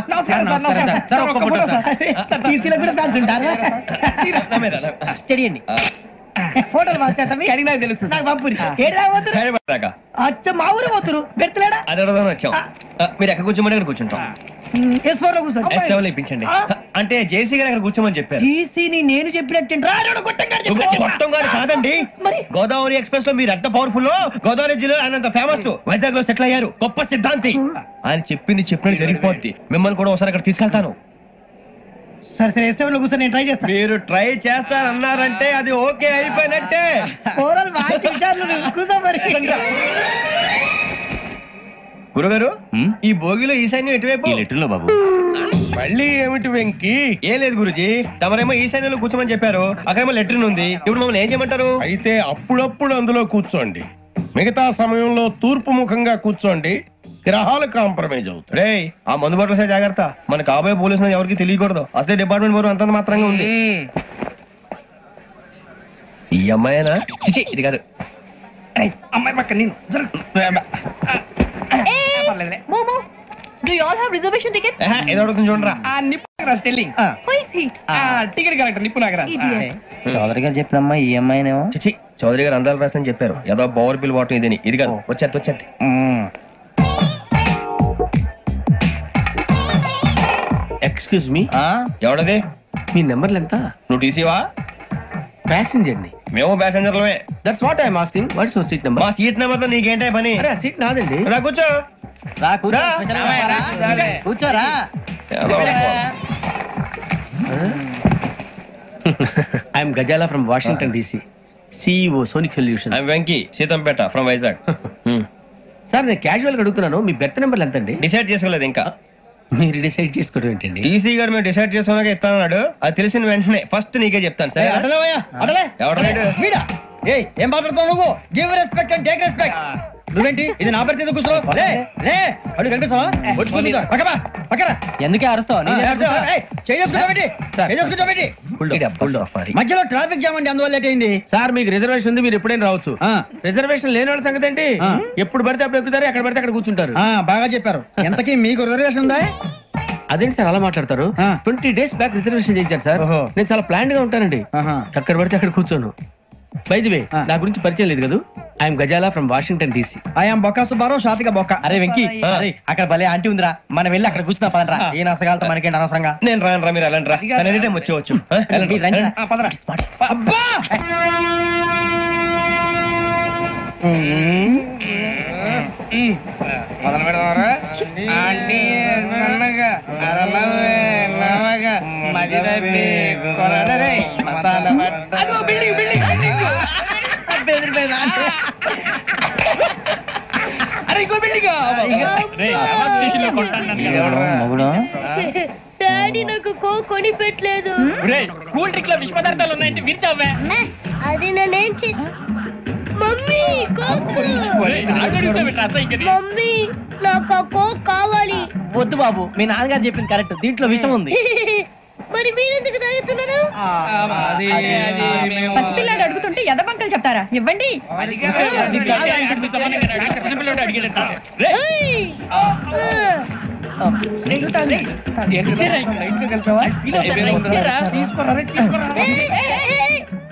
ఫోటోలు అడిగినా తెలుసు. అచ్చ మా ఊరు పోతురు బెర్తలేడా? అది అడగదామని వచ్చాం. మీరు ఎక్కడ కూర్చోమని అక్కడ కూర్చుంటాం. కూర్చోండి. ఇప్పించండి. అంటే జేసీ గారు అక్కడ కూర్చోమని చెప్పారు. నేను చెప్పినట్టు గొట్టం గారు కాదండి, గోదావరి ఎక్స్ప్రెస్ లో మీరు ఎంత పవర్ఫుల్, గోదావరి జిల్లా ఆయన ఫేమస్, వైజాగ్ లో సెటిల్ అయ్యారు, గొప్ప సిద్ధాంతి. ఆయన చెప్పింది చెప్పినట్టు జరిగిపోద్ది. మిమ్మల్ని కూడా ఒకసారి అక్కడ తీసుకెళ్తాను. సరే సరే, ఎస్ఎంలో కూర్చొని నేను ట్రై చేస్తాను. మీరు ట్రై చేస్తారన్నారంటే అది ఓకే అయిపోయినట్టే. గురుగారు, ఈ భోగిలో ఈశాన్యం ఎటువైపు? లెటర్లో బాబు. మళ్ళీ ఏమిటి వెంకీ? ఏం లేదు గురుజీ, తమరేమో ఈశాన్యంలో కూర్చోమని చెప్పారు, అక్కడేమో లెటర్ ఉంది. ఇప్పుడు మమ్మల్ని ఏం చేయమంటారు? అయితే అప్పుడప్పుడు అందులో కూర్చోండి, మిగతా సమయంలో తూర్పు ముఖంగా కూర్చోండి. గ్రహాలు కాంప్రమైజ్ అవుతాయి. రే, ఆ మందు బాటలసే జాగ్రత్త. మన కాబోయే పోలీసులు ఎవరికి తెలియకూడదు. అసలే డిపార్ట్మెంట్ బోరు అంతంత మాత్రంగా ఉంది. ఈ అమ్మాయినా చిచి ఇది కాదు. అమ్మాయి పక్క నేను Momo, do you all have reservation tickets? ఏదో అడుగుతుంది చూడరా. నిప్పు Nagaraj telling Who is he? Ticket collector నిప్పు నాగరాజ్. Idiots. చౌదరి గారు చెప్పినమ్మా ఈ అమ్మాయినేమో. చిచి చౌదరి గారు అందాలు రాసని చెప్పారు. ఏదో బోర్ బిల్ వాటం ఇదని. ఇది కాదు. వచ్చేది ఎక్స్క్యూజ్ మీ, ఎవడది? మీ నెంబర్లు ఎంత? నువ్వు టీసీవా? ప్యాసింజర్ ని. మేము ప్యాసెంజర్లమే. That's what I'm asking. What's your seat number? మా సీట్ నెంబర్ తో నీకేంటే పని? అరే ఆ సీట్ నాదండి. రా కూర్చో. కూర్చోరా. I'm Gazala from Washington DC, CEO Sonic Solution. I'm Venky Seethampeta from Vizag. Sir నేను క్యాజువల్ గా అడుగుతున్నాను, మీ బెర్త్ నెంబర్లు ఎంత అండి? డిసైడ్ చేసుకోలేదు ఇంకా. మీరు డిసైడ్ చేసుకోవడం ఏంటండి? టీసీ గారు మేము డిసైడ్ చేసుకున్నాక ఇస్తానన్నాడు. అది తెలిసిన వెంటనే ఫస్ట్ నీకే చెప్తాను. సరే వీడా ఏం మాట్లాడుతావు నువ్వు? Give respect and take respect. నువ్వేంటి ఇది నా పరిస్థితి కూర్చున్నావు? అడుగు కనిపిస్తావా? వచ్చి కూర్చుంటా. పక్కరా. ఎందుకే అరుస్తావు? మధ్యలో ట్రాఫిక్ జామ్ అండి, అందువల్ల లేట్ అయింది. సార్ మీకు రిజర్వేషన్ ఉంది, మీరు ఎప్పుడైనా రావచ్చు. రిజర్వేషన్ లేని వాళ్ళ సంగతి ఏంటి? ఎప్పుడు పడితే అప్పుడు ఎక్కుతారు, ఎక్కడ పడితే అక్కడ కూర్చుంటారు. బాగా చెప్పారు. ఎంతకీ మీకు రిజర్వేషన్ ఉందా? అదేంటి సార్ అలా మాట్లాడతారు? 20 days బ్యాక్ రిజర్వేషన్ చేయించారు సార్. నేను చాలా ప్లాన్డ్ గా ఉంటానండి. అక్కడ పడితే అక్కడ కూర్చోను. బై ది వే నా గురించి పరిచయం లేదు కదా. I'm Gazala from Washington DC. I'm Bokka Subbarao, షాతిక బొక్క. అరే వెంకీ, అక్కడ భలే ఆంటీ ఉందిరా, మనం వెళ్ళి అక్కడ కూర్చున్నా పదరా. ఏ నసగాలతో మనకేంటి అనవసరంగా. నేను రాను రా, మీరు వెళ్ళండి రా. Any time వచ్చేవచ్చు. డాడీ నాకు కొని పెట్టలేదు. కూల్ డ్రింక్ లో విష పదార్థాలు ఉన్నాయంటే విరిచావే. అది నేనేం మమ్మీ కోక్. మమ్మీ నాకు ఆ కోక్ కావాలి. వద్దు బాబు, మీ నాన్నగారు చెప్పింది కరెక్ట్, దీంట్లో విషయం ఉంది. మరి మీరెందుకు తాగుతున్నారు? పసిపిల్లాడు అడుగుతుంటే ఎదబంకలు చెప్తారా? ఇవ్వండి.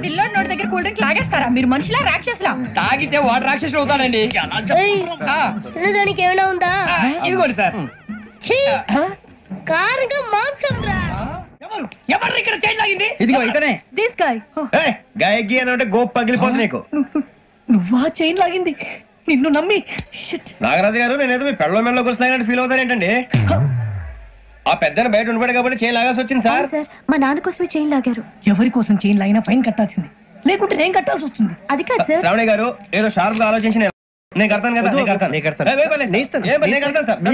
పిల్లోడి నోటి దగ్గర కూల్ డ్రింక్ లాగేస్తారా? మీరు మనుషులా రాక్షసులా? తాగితే వాడు రాక్షసుడు అవుతాడండి. తినడానికి ఏమైనా ఉందా? ఇదిగోండి సార్. కారంగా మాంసం రా. ఎవరు ఇక్కడ చైన్ లాగింది? ఇదిగో ఇతనే. This guy. గాయకి అని అంటే గోప్ పగిలిపోతుంది నీకు. నువ్వా చైన్ లాగింది? నిన్ను నమ్మి. నాగరాజు గారు, నేనేదో మీ పెళ్ళ మెళ్ళలో గురిసిలాగినట్టు ఫీల్ అవుతారు ఏంటండి? ఆ పెద్దని బయట ఉండిపోయాడు కాబట్టి చైన్ లాగాల్సి వచ్చింది సార్. మా నాన్న కోసమే చైన్ లాగారు. ఎవరి కోసం చైన్ లాగినా ఫైన్ కట్టాల్సింది, లేకుంటే నేను కట్టాల్సి వస్తుంది. అది కాదు సార్. శ్రావణి గారు ఏదో షార్ప్ గా ఆలోచించి నేను కడతాను కదా.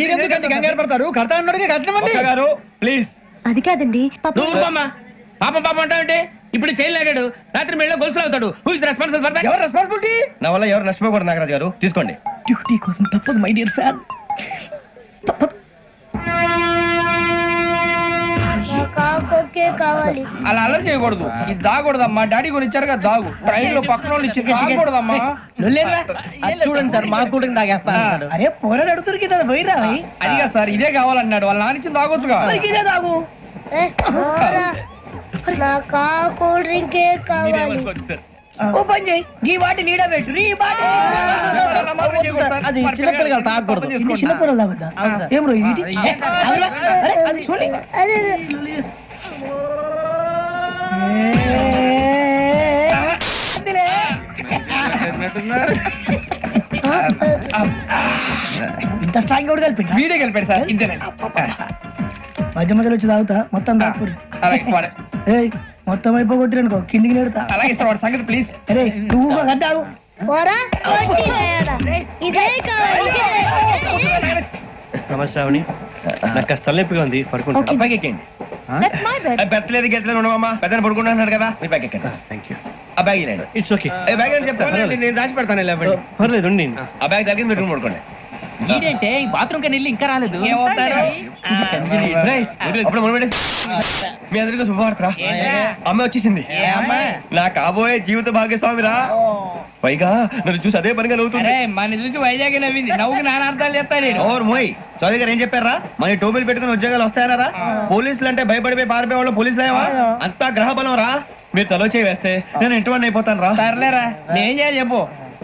మీరెందుకంటే కంగారు పడతారు? కడతా అన్నాడుగా కట్టమండి గారు ప్లీజ్. అది కాదండి. పాపం పాపం అంటావంటే ఇప్పుడు చైన్ లాగాడు, రాత్రి మెళ్ళ గొలుసులు అవుతాడు. Who is responsible for that? ఎవరు రెస్పాన్సిబిలిటీ? నా వల్ల ఎవరు నష్టపోకూడదు నాగరాజు గారు, తీసుకోండి. డ్యూటీ కోసం తప్పదు మై డియర్ ఫ్యాన్, తప్పదు. కావాలి. అలా అల్లరి చేయకూడదు. ఇది దాగకూడదమ్మా. డాడీ కూడా ఇచ్చారు కదా దాగు. ట్రైన్ లో పక్కన వాళ్ళు ఇచ్చి దాగకూడదమ్మా. చూడండి సార్, మా కూడా తాగేస్తా. అరే పోరాడు అడుగుతారు కదా, పోయిరా. అదిగా సార్, ఇదే కావాలన్నాడు. వాళ్ళ నాన్న ఇచ్చింది తాగొచ్చుగా. ఇదే తాగు. నాకు ఆ కూల్ డ్రింకే కావాలి. ఓ పని చేయి, ఈ బాటి లీడ పెట్టు. అది చిన్నపిల్లలు తాగకూడదు, చిన్నపిల్లలు తాగుతా. ఏం రో ఇది? ఇంత స్ట్రాంగ్ కూడా కలిపి వీడే కలిపాడు సార్. ఇంతేనే. మధ్య మధ్యలో వచ్చి తాగుతా, మొత్తం తాగుతారు. మొత్తం అయిపోగొట్టిరనుకో కిందికి నేడుతా. అలాగే సార్, వాడి సంగతి ప్లీజ్. అరే నువ్వు గద్దాగు. ఇదే కావాలి. నమస్కారం. నాకు కాస్త తలెప్పిగా ఉంది, పడుకుంటా. పైకి ఎక్కండి. పెట్టలేదు గెట్టలేదు ఉండవమ్మా, పెద్దని పడుకుంటున్నాడు కదా, మీరు పైకి ఎక్కండి. Thank you. ఆ బ్యాగ్ ఇలాండి. It's okay. బ్యాగ్ అని చెప్తాను, నేను దాచి పెడతాను. పర్లేదు, ఆ బ్యాగ్ తగ్గింది పెట్టుకుని పడుకోండి. ఏంటంటే బాత్రూమ్ కని వెళ్ళి ఇంకా రాలేదు. రేయ్, అప్పుడు మొదలు పెట్టేసి. మీ అందరికీ శుభవార్తరా, అమ్మ వచ్చేసింది. నా కాబోయే జీవిత భాగ్యస్వామిరా. పైగా నన్ను చూసి అదే పనిగా నవ్వుతుంది. మన చూసి వైజాగ్ నవ్వింది. నవ్వుకి నాన్న అర్థాలు చెప్తాడు. ఓర్ మోయ్, చౌదరి గారు ఏం చెప్పారా? మన టోబీలు పెట్టుకుని ఉద్యోగాలు వస్తాయనరా? పోలీసులు అంటే భయపడిపోయి పారిపోయే వాళ్ళు పోలీసులేవా? అంతా గ్రహ బలం రా. మీరు తలో చేయి వేస్తే నేను ఇంటివాడిని అయిపోతాను రా. సర్లేరా, నేనేం చేయాలి చెప్పు.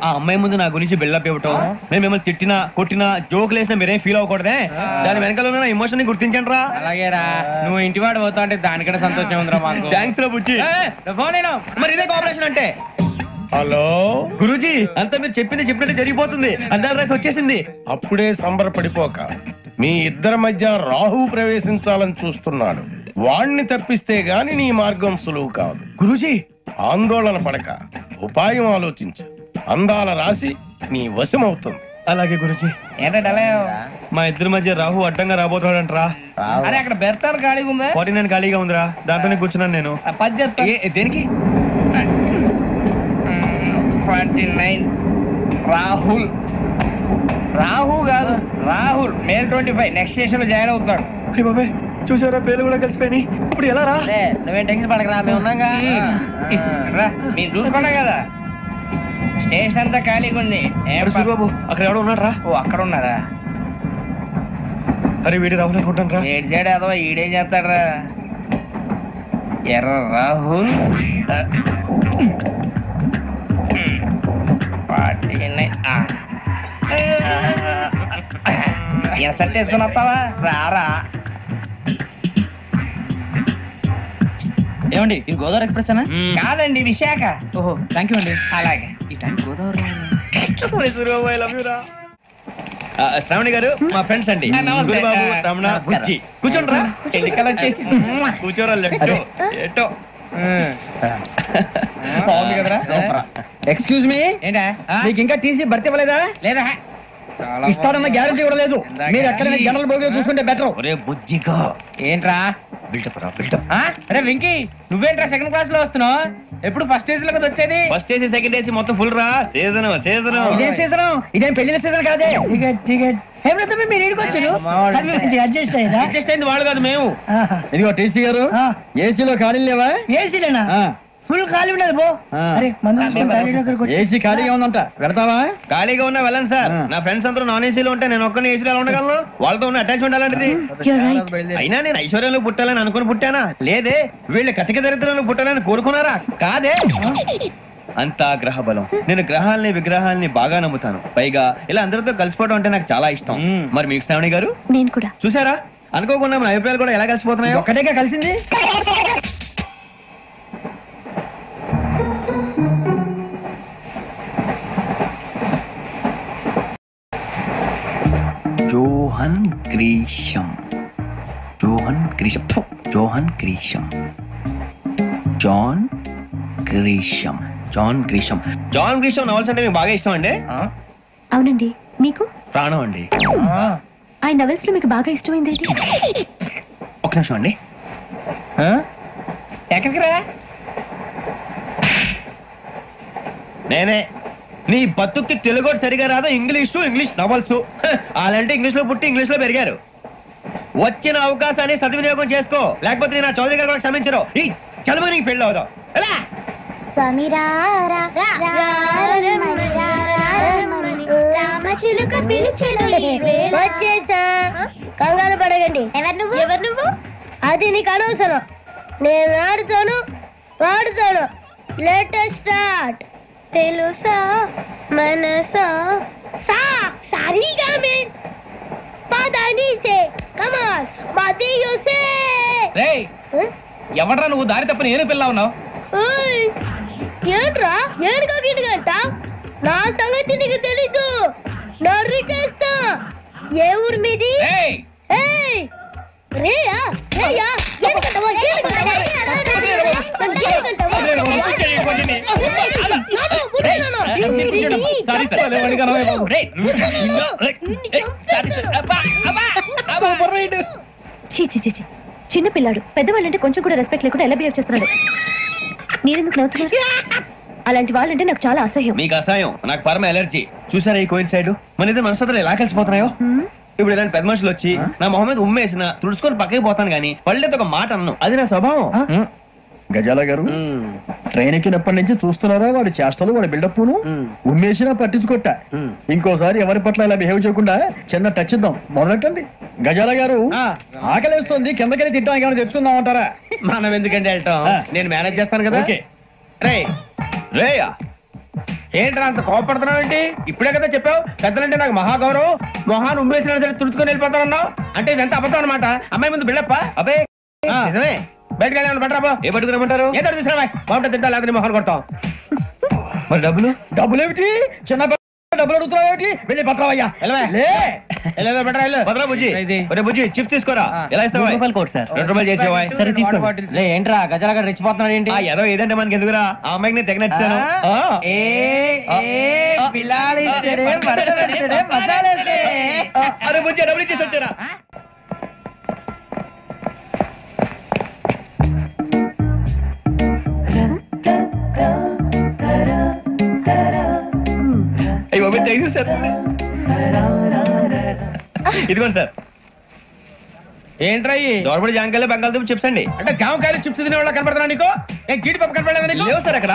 ఆ అమ్మాయి ముందు నా గురించి బిల్డప్ ఇవ్వటం, నేను మిమ్మల్ని తిట్టినా కొట్టినా జోకులు వేసినా మీరేం ఫీల్ అవ్వకూడదే. దాని వెనకాల ఉన్న ఎమోషన్ ని గుర్తించండి రా. అలాగేరా, నువ్వు ఇంటివాడు పోతా అంటే దానికంటే సంతోషం ఉందిరా మాకు. థ్యాంక్స్ రా బుజ్జి. మరి ఇదే కోఆపరేషన్ అంటే. హలో గురూజీ, అంతా మీరు చెప్పింది చెప్పినట్టు జరిగిపోతుంది. అందాల రైస్ వచ్చేసింది. అప్పుడే సంబరపడిపోక, మీ ఇద్దరి మధ్య రాహు ప్రవేశించాలని చూస్తున్నాడు. వాణ్ణి తప్పిస్తే గాని నీ మార్గం సులువు కాదు. గురూజీ, ఆందోళన పడక ఉపాయం ఆలోచించు. అందాల రాశి నీ వశమవుతుంది. అలాగే గురూజీ. ఏంటంటే మా ఇద్దరి మధ్య రాహు అడ్డంగా రాబోతున్నాడంట్రా. అరే అక్కడ బెర్తాను ఖాళీగా ఉందా? 49 ఖాళీగా ఉందిరా, దాంట్లోనే కూర్చున్నాను నేను. దేనికి? 29 రాహుల్. రాహు కాదు, రాహుల్. మే 25 నెక్స్ట్ స్టేషన్ లో జాయిన్ అవుతున్నాడు. బాబాయ్, చూసారా పేర్లు కూడా కలిసిపోయి. ఇప్పుడు ఎలా రా? నువ్వేం టెన్షన్ పడకరా, మేము ఉన్నాగా. మీరు చూసుకున్నా కదా, స్టేషన్ అంతా ఖాళీగా ఉంది. బాబు అక్కడ ఎవడో ఉన్నాడు రా. ఓ అక్కడ ఉన్నారా? అరే వీడి రాహుల్ అనుకుంటాను రా. ఏడు చేయడం అదో ఈడేం చేస్తాడరా? ఎర్ర రాహుల్. 49. సెట్ వేసుకుని వస్తావా? రారా. ఏమండి, ఇది గోదావరి ఎక్స్ప్రెస్ అనా? కాదండి, విశాఖ. ఓహో, థ్యాంక్ యూ అండి. అలాగే. ఈ టైం గోదావరి శ్రావణి గారు మా ఫ్రెండ్స్ అండి. గురుబాబు, రమణ, బుజ్జి. కూర్చోండి రా. ఎన్నికలు వచ్చేసి కూర్చోరా. లెఫ్ట్ ఎటో. బాగుంది కదరా. ఎక్స్క్యూజ్ మీ, ఏంటా మీకు ఇంకా టీసీ భర్తీ ఇవ్వలేదా? లేదా, ఇస్తాడన్న గ్యారంటీ కూడా లేదు. మీరు ఎక్కడైనా జనరల్ బోగిలో చూసుకుంటే బెటర్. ఒరే బుజ్జిగా, ఏంట్రా బిల్డప్ రా, బిల్డప్. అరే వెంకీ, నువ్వేంట్రా సెకండ్ క్లాస్ లో వస్తున్నావు? ఎప్పుడు ఫస్ట్ ఏసీ లో కదా వచ్చేది? ఫస్ట్ ఏసీ సెకండ్ ఏసీ మొత్తం ఫుల్ రా. Season season. ఇదేం సీజన్? ఇదేం పెళ్లిన సీజన్ కాదే. మీరు ఇడికొచ్చారు, అడ్జస్ట్ అయింది వాళ్ళు కాదు మేము. ఇదిగో టీసీ గారు, ఏసీలో ఖాళీ లేవా? ఏసీలేనా? ఫుల్ ఖాళీ ఉండదు బో. ఏసీ ఖాళీగా ఉందంట, పెడతావా? ఖాళీగా ఉన్నా వెళ్ళండి సార్. నా ఫ్రెండ్స్ అందరూ నాన్ ఏసీలో ఉంటే నేను ఒక్కనే ఏసీలో ఎలా ఉండగలను? వాళ్ళతో ఉన్న అటాచ్మెంట్ అలాంటిది. అయినా నేను ఐశ్వర్యంలో పుట్టాలని అనుకుని పుట్టానా? లేదే. వీళ్ళ కటిక దరిద్రంలో పుట్టాలని కోరుకున్నారా? కాదే. అంతా గ్రహ బలం. నేను గ్రహాలని విగ్రహాలని బాగా నమ్ముతాను. పైగా ఇలా అందరితో కలిసిపోవడం అంటే నాకు చాలా ఇష్టం. మరి మీకు శ్రావణి గారు? నేను కూడా. చూసారా, అనుకోకుండా మన అభిప్రాయాలు కూడా ఎలా కలిసిపోతున్నాయో. ఒక్కటేగా కలిసింది. John Grisham, John Grisham, John Grisham, John Grisham, John Grisham. John గ్రీషం నవల్స్ అంటే మీకు బాగా ఇష్టం అండి? అవునండి. మీకు? ప్రాణం అండి. ఆ నవల్స్ లో మీకు బాగా ఇష్టమైంది ఏంటి? ఒక నిమిషం అండి. ఎక్కడికి రా? నేనే. నీ బతుక్కి తెలుగు సరిగా రాదు, ఇంగ్లీష్ నవల్స్. అలాంటి ఇంగ్లీష్ లో పుట్టి ఇంగ్లీష్ లో పెరిగారు. వచ్చిన అవకాశాన్ని సద్వినియోగం చేసుకో, లేకపోతే నేను చౌదరి గారు కూడా క్షమించరు. ఈ చదువు నీకు పెళ్ళి అవుదాం. కంగారు పడగండి. ఎవరు నువ్వు? అది నీకు అనవసరం. నేను ఆడుతాను, వాడుతాను. Latest start. తెలుసా మనసా సా సారీగా మెన్ పదని సే కమాన్ మదియో సే. రేయ్, ఎవడ్రా నువ్వు? దారి తప్పని ఏను పిల్ల ఉన్నావు? ఓయ్, ఏంట్రా ఏనుగా గిడుగంట? నా సంగతి నీకు తెలీదు. నరికేస్తా. ఏ ఊరు మీది? ఏయ్ రేయా రేయా ఏనుగంటవా? చిన్న పిల్లాడు. పెద్దవాళ్ళంటే కొంచెం కూడా రెస్పెక్ట్ లేకుండా ఎలా బిహేవ్ చేస్తున్నాడు? మీరెందుకు నవ్వుతున్నారు? అలాంటి వాళ్ళంటే నాకు చాలా అసహ్యం. మీకు అసహాయం, నాకు పరమ ఎలర్జీ. చూసారా ఈ కోయిన్ సైడ్ మన ఇద్దరు మనసులో ఎలా కలిసిపోతున్నాయో. ఇప్పుడు ఇలాంటి పెద్ద మనుషులు వచ్చి నా మొహం మీద ఉమ్మేసిన తుడుచుకొని పక్కకి పోతాను గానీ పళ్ళేతో ఒక మాట అన్ను, అది నా స్వభావం. గజాల గారు ట్రైన్ ఎక్కినప్పటి నుంచి చూస్తున్నారా వాడి చేష్టలు, వాడి బిల్డప్ ఉమ్మేసినా పట్టించుకోట. ఇంకోసారి ఎవరి పట్ల ఇలా బిహేవ్ చేయకుండా చిన్న టచ్ ఇద్దాం, మొదలెట్టండి. గజాల గారు ఆకలేస్తుంది, కిందకెళ్ళి తింటాం, ఏమైనా తెచ్చుకుందాం అంటారా? మనం ఎందుకంటే వెళ్తాం, నేను మేనేజ్ చేస్తాను కదా. రే రేయా ఏంట్రా అంత కోపడుతున్నావు ఏంటి? ఇప్పుడే కదా చెప్పావు పెద్దలంటే నాకు మహాగౌరవం, మొహాన్ని ఉమ్మేసిన సరే తుడుచుకొని వెళ్ళిపోతానన్నావు. అంటే ఇదంతా అబద్ధం అనమాట. అమ్మాయి ముందు బిళ్ళప్ప. అబ్బే నిజమే. బయటకు వెళ్ళామని బట్టరాబో. ఏ పట్టుకురమ్మంటారు? ఏదో తీసుకురా బాగుంటుంది, తింటా లేదని మొహాన్ని కొడతాం. మరి డబ్బులు? డబ్బులు ఏమిటి? చిన్న డబ్బులు అడుగుతున్నావు ఏమిటి? వెళ్ళి పట్టరావయ్యా. భద్రా బుజ్జి, ఒరే బుజ్జి చిప్స్ తీసుకోరా. ఎలా ఇస్తావా? ₹2 చేసేవా? సరే తీసుకోండి. ఏంట్రా గజాల గారు రెచ్చిపోతున్నాడు ఏంటి? ఏదో ఏదంటే మనకి ఎందుకురా, ఆ అమ్మాయికి నేను తెగ నచ్చాను. అరే బుజ్జి డబ్బులు ఇచ్చేసి వచ్చారా? ఇదిగోండి సార్. ఏంట్రా దోరబడి జాంకాయలు బంగాళదుంప చిప్స్ అండి. అంటే జామకాయలు చిప్స్ తినే వాళ్ళ కనపడుతున్నా నీకు? ఏ గీడి పప్పు కనపడలేదా నీకు? లేవు సార్ అక్కడ.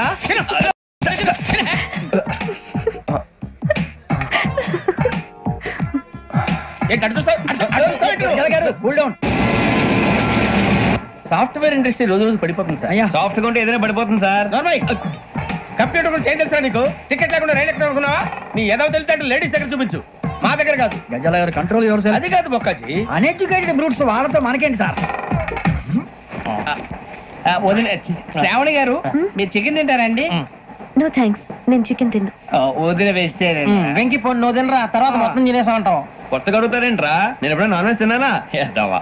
సాఫ్ట్వేర్ ఇండస్ట్రీ రోజు రోజు పడిపోతుంది సార్. సాఫ్ట్ గా ఉంటే ఏదైనా పడిపోతుంది సార్. కంప్యూటర్ కూడా చేంజ్ తెలుసా నీకు? టికెట్ లేకుండా రైలు ఎక్కడ అనుకున్నావా? నీ ఏదో తెలితే లేడీస్ దగ్గర చూపించు, మా దగ్గర కాదు. గజాల గారు కంట్రోల్ ఎవరు సార్? అది కాదు బొక్కాజీ, అన్ఎడ్యుకేటెడ్ బ్రూట్స్ వాళ్ళతో మనకేంటి సార్? శ్రావణి గారు మీరు చికెన్ తింటారండి? నో థ్యాంక్స్, నేను చికెన్ తిన్ను. వదిన వేస్తే వెంకి పొన్ను నువ్వు తినరా, తర్వాత మొత్తం తినేసా ఉంటాం. కొత్తగా అడుగుతారేంట్రా? నేను ఎప్పుడైనా నాన్ వెజ్ తిన్నానా? ఎద్దావా.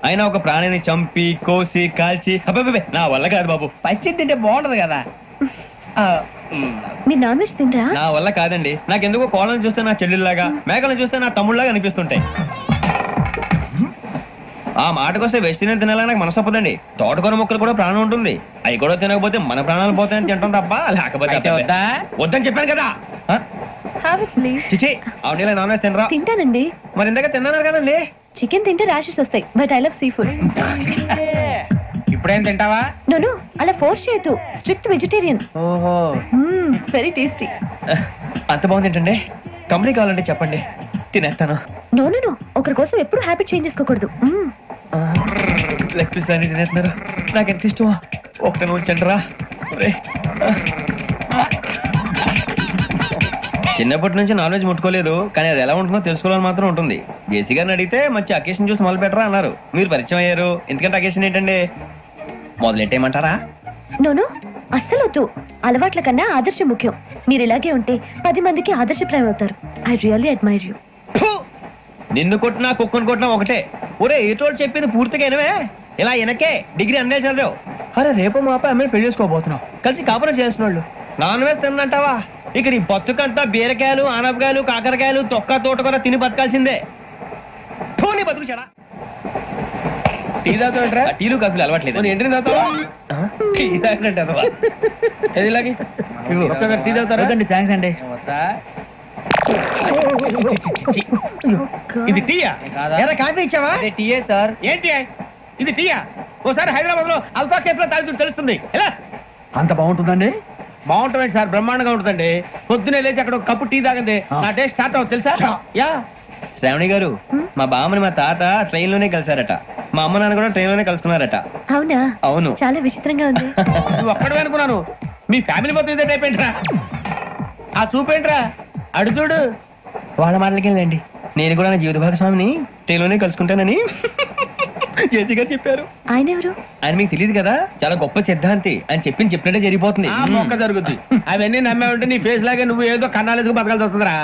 అయినా ఒక ప్రాణిని చంపి కోసి కాల్చి అబ్బే నా వల్ల కాదు బాబు. పచ్చి తింటే బాగుంటది కదా. మీరు నాన్ వెజ్ తినరా? నా వల్ల కాదండి. నాకెందుకో కోళ్ళను చూస్తే నా చెల్లెల్లాగా, మేకలను చూస్తే నా తమ్ముళ్ళలాగా అనిపిస్తుంటాయి. ఆ మాటకొస్తే వెస్టిరియన్ తినాలని నాకు మనసు ఒప్పదండి. తోటకూర మొక్కలు కూడా ప్రాణం ఉంటుంది, అవి కూడా తినకపోతే మన ప్రాణాలు పోతాయని తింటాం తప్ప లేకపోతే వద్దని చెప్పాను కదా. చిచి అవునీ నాన్ వెజ్ తినరా? తింటానండి. మరి ఇందాక తిన్నాను కదండి. చికెన్ తింటే ర్యాషెస్ వస్తాయి, but I love sea food. ఇప్పుడేం తింటావా? నో అలా ఫోర్స్ చేయొద్దు, స్ట్రిక్ట్ వెజిటేరియన్. ఓహో, వెరీ టేస్టీ. అంత బాగుంది ఏంటండి? కంపెనీ కావాలంటే చెప్పండి, తినేస్తాను. నో ఒకరి కోసం ఎప్పుడు హ్యాబిట్ చేంజ్ చేసుకోకూడదు. లెగ్ పీస్ అన్ని తినేస్తున్నారు, నాకు ఎంత ఇష్టమో. ఒకటి ఉంచండి రా. చిన్నప్పటి నుంచి నాన్ వెజ్ ముట్టుకోలేదు, కానీ అది ఎలా ఉంటుందో తెలుసుకోవాలని మాత్రం ఉంటుంది. జేసీ గారిని అడిగితే మంచి అకేషన్ చూసి మొదలు పెట్టరా అన్నారు. మీరు పరిచయం అయ్యారు, ఎందుకంటే అకేషన్ ఏంటండి? మొదలెట్టేయమంటారా? నో అస్సలు వద్దు. అలవాట్ల కన్నా ఆదర్శం ముఖ్యం. మీరు ఇలాగే ఉంటే 10 మందికి ఆదర్శప్రాయం అవుతారు. I really admire you. నిన్ను కొట్టినా కుక్కను కొట్టినా ఒకటే. ఒరే ఏటోళ్ళు చెప్పింది పూర్తిగా వినవే. ఇలా వెనకే డిగ్రీ అన్నే చదివావు. అరే రేపు మా అబ్బాయి అమ్మని పెళ్లి చేసుకోబోతున్నావు, కలిసి కాపురం చేసిన వాళ్ళు నాన్ వెజ్ తిన్నంటావా? ఇక నీ బతుకంతా బీరకాయలు, ఆనపకాయలు, కాకరకాయలు, తొక్క తోట కూడా తిని బతకాల్సిందే. నీ బతుకు చెడా. టీ తాగుతావు? టీలు కాఫీలు అలవాట్లేదు. ఏంటి తాగుతావా? టీ తాగినట్టు ఏది ఇలాగే టీ తాగుతారా? థ్యాంక్స్ అండి. ఇది టీయా? కాఫీ ఇచ్చావా? టీయే సార్. ఏంటి ఇది టీయా? ఓసారి హైదరాబాద్ లో అల్ఫా కేఫ్ లో తాగుతూ తెలుస్తుంది. ఎలా అంత బాగుంటుందండి? బాగుంటుంది సార్, బ్రహ్మాండంగా ఉంటుందండి. పొద్దునే లేచి అక్కడ ఒక కప్పు టీ తాగండి, నా డే స్టార్ట్ అవుతుంది తెలుసా? యా. శ్రావణి గారు, మా బామ్మని మా తాత ట్రైన్ లోనే కలిసారట, మా అమ్మ నాన్న కూడా ట్రైన్ లోనే కలుసుకున్నారట. అవునా? అవును. చాలా విచిత్రంగా ఉంది. నువ్వు ఒక్కడే అనుకున్నాను, మీ ఫ్యామిలీ మొత్తం ఇదే టైప్ ఏంట్రా? ఆ చూపేంట్రా? అడు చూడు. వాళ్ళ మాటలకి వెళ్ళండి, నేను కూడా నా జీవిత భాగస్వామిని ట్రైన్ లోనే కలుసుకుంటానని జేసీ గారు చెప్పారు. ఆయన ఎవరు? ఆయన మీకు తెలియదు కదా, చాలా గొప్ప సిద్ధాంతి అని చెప్పినట్టే జరిగిపోతుంది. మొక్క జరుగుద్ది. అవన్నీ నమ్మే ఉంటే నీ ఫేస్ లాగే నువ్వు ఏదో కన్నాలేసుకు బతకాల్సి వస్తుందిరా.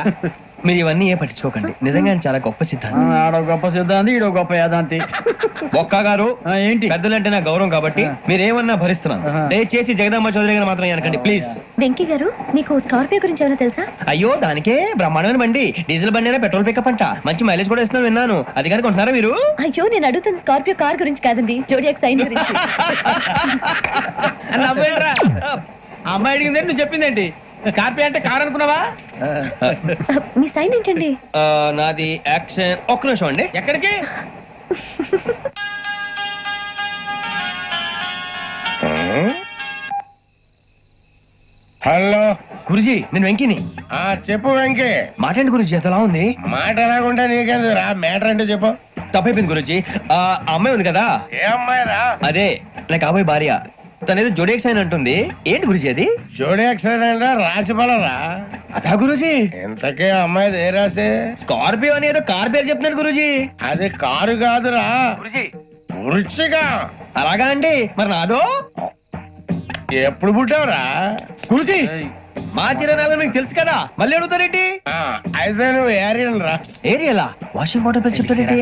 మీరు ఇవన్నీ ఏ పట్టించుకోకండి, నిజంగా ఆయన చాలా గొప్ప సిద్ధాంతి. ఆడో గొప్ప సిద్ధాంతి, ఈడో గొప్ప యాదాంతి. ఒక్క గారు ఏంటి? పెద్దలంటే నా గౌరవం కాబట్టి మీరేమన్నా భరిస్తున్నాను. దయచేసి జగదమ్మ చౌదరి గారు మాత్రం అనకండి ప్లీజ్. వెంకీ గారు, మీకు స్కార్పియో గురించి ఏమైనా తెలుసా? అయ్యో దానికే బ్రహ్మాండమైన బండి, డీజిల్ బండి అయినా పెట్రోల్ పికప్ అంట, మంచి మైలేజ్ కూడా ఇస్తున్నాను విన్నాను. అది కానీ కొంటున్నారా మీరు? అయ్యో నేను అడుగుతుంది స్కార్పియో కార్ గురించి కాదండి, జోడియాక్ సైన్ గురించి. అమ్మాయి అడిగింది నువ్వు చెప్పిందేంటి? స్కార్పియో అంటే కార్ అనుకున్నావా? మీ సైన్ ఏంటండి? నాది యాక్షన్. ఒక్క నిమిషం అండి. ఎక్కడికి? హలో గురుజీ, నేను వెంకిని. చెప్పు వెంకీ. మాటండి గురుజీ, ఎంతలా ఉంది? మాట ఎలాగుంటా నీకెందుకు రా, మ్యాటర్ అంటే చెప్పు. తప్పైపోయింది గురుజీ. ఆ అమ్మాయి ఉంది కదా, ఏ అమ్మాయి రా? అదే నా కాబోయే భార్య. తనేదో జోడేక్స్ అని అంటుంది. ఏంటి గురుజీ అది? జోడేక్స్ రాసి బలరా? అదా గురుజీ. ఇంతకే అమ్మాయి ఏ రాసి? స్కార్పియో అని ఏదో కార్ పేరు చెప్తున్నాడు గురుజీ. అది కారు కాదురా, వృచ్చిగా. అలాగా అండి, మరి నాదో? ఎప్పుడు పుట్టావురా గురుజీ? మా చిరనాలు మీకు తెలుసు కదా, మళ్ళీ అడుగుతారేంటి? అయితే నువ్వు ఏరియన్ రా. ఏరియలా? వాషింగ్ వాటర్ పేరు చెప్తారేంటి?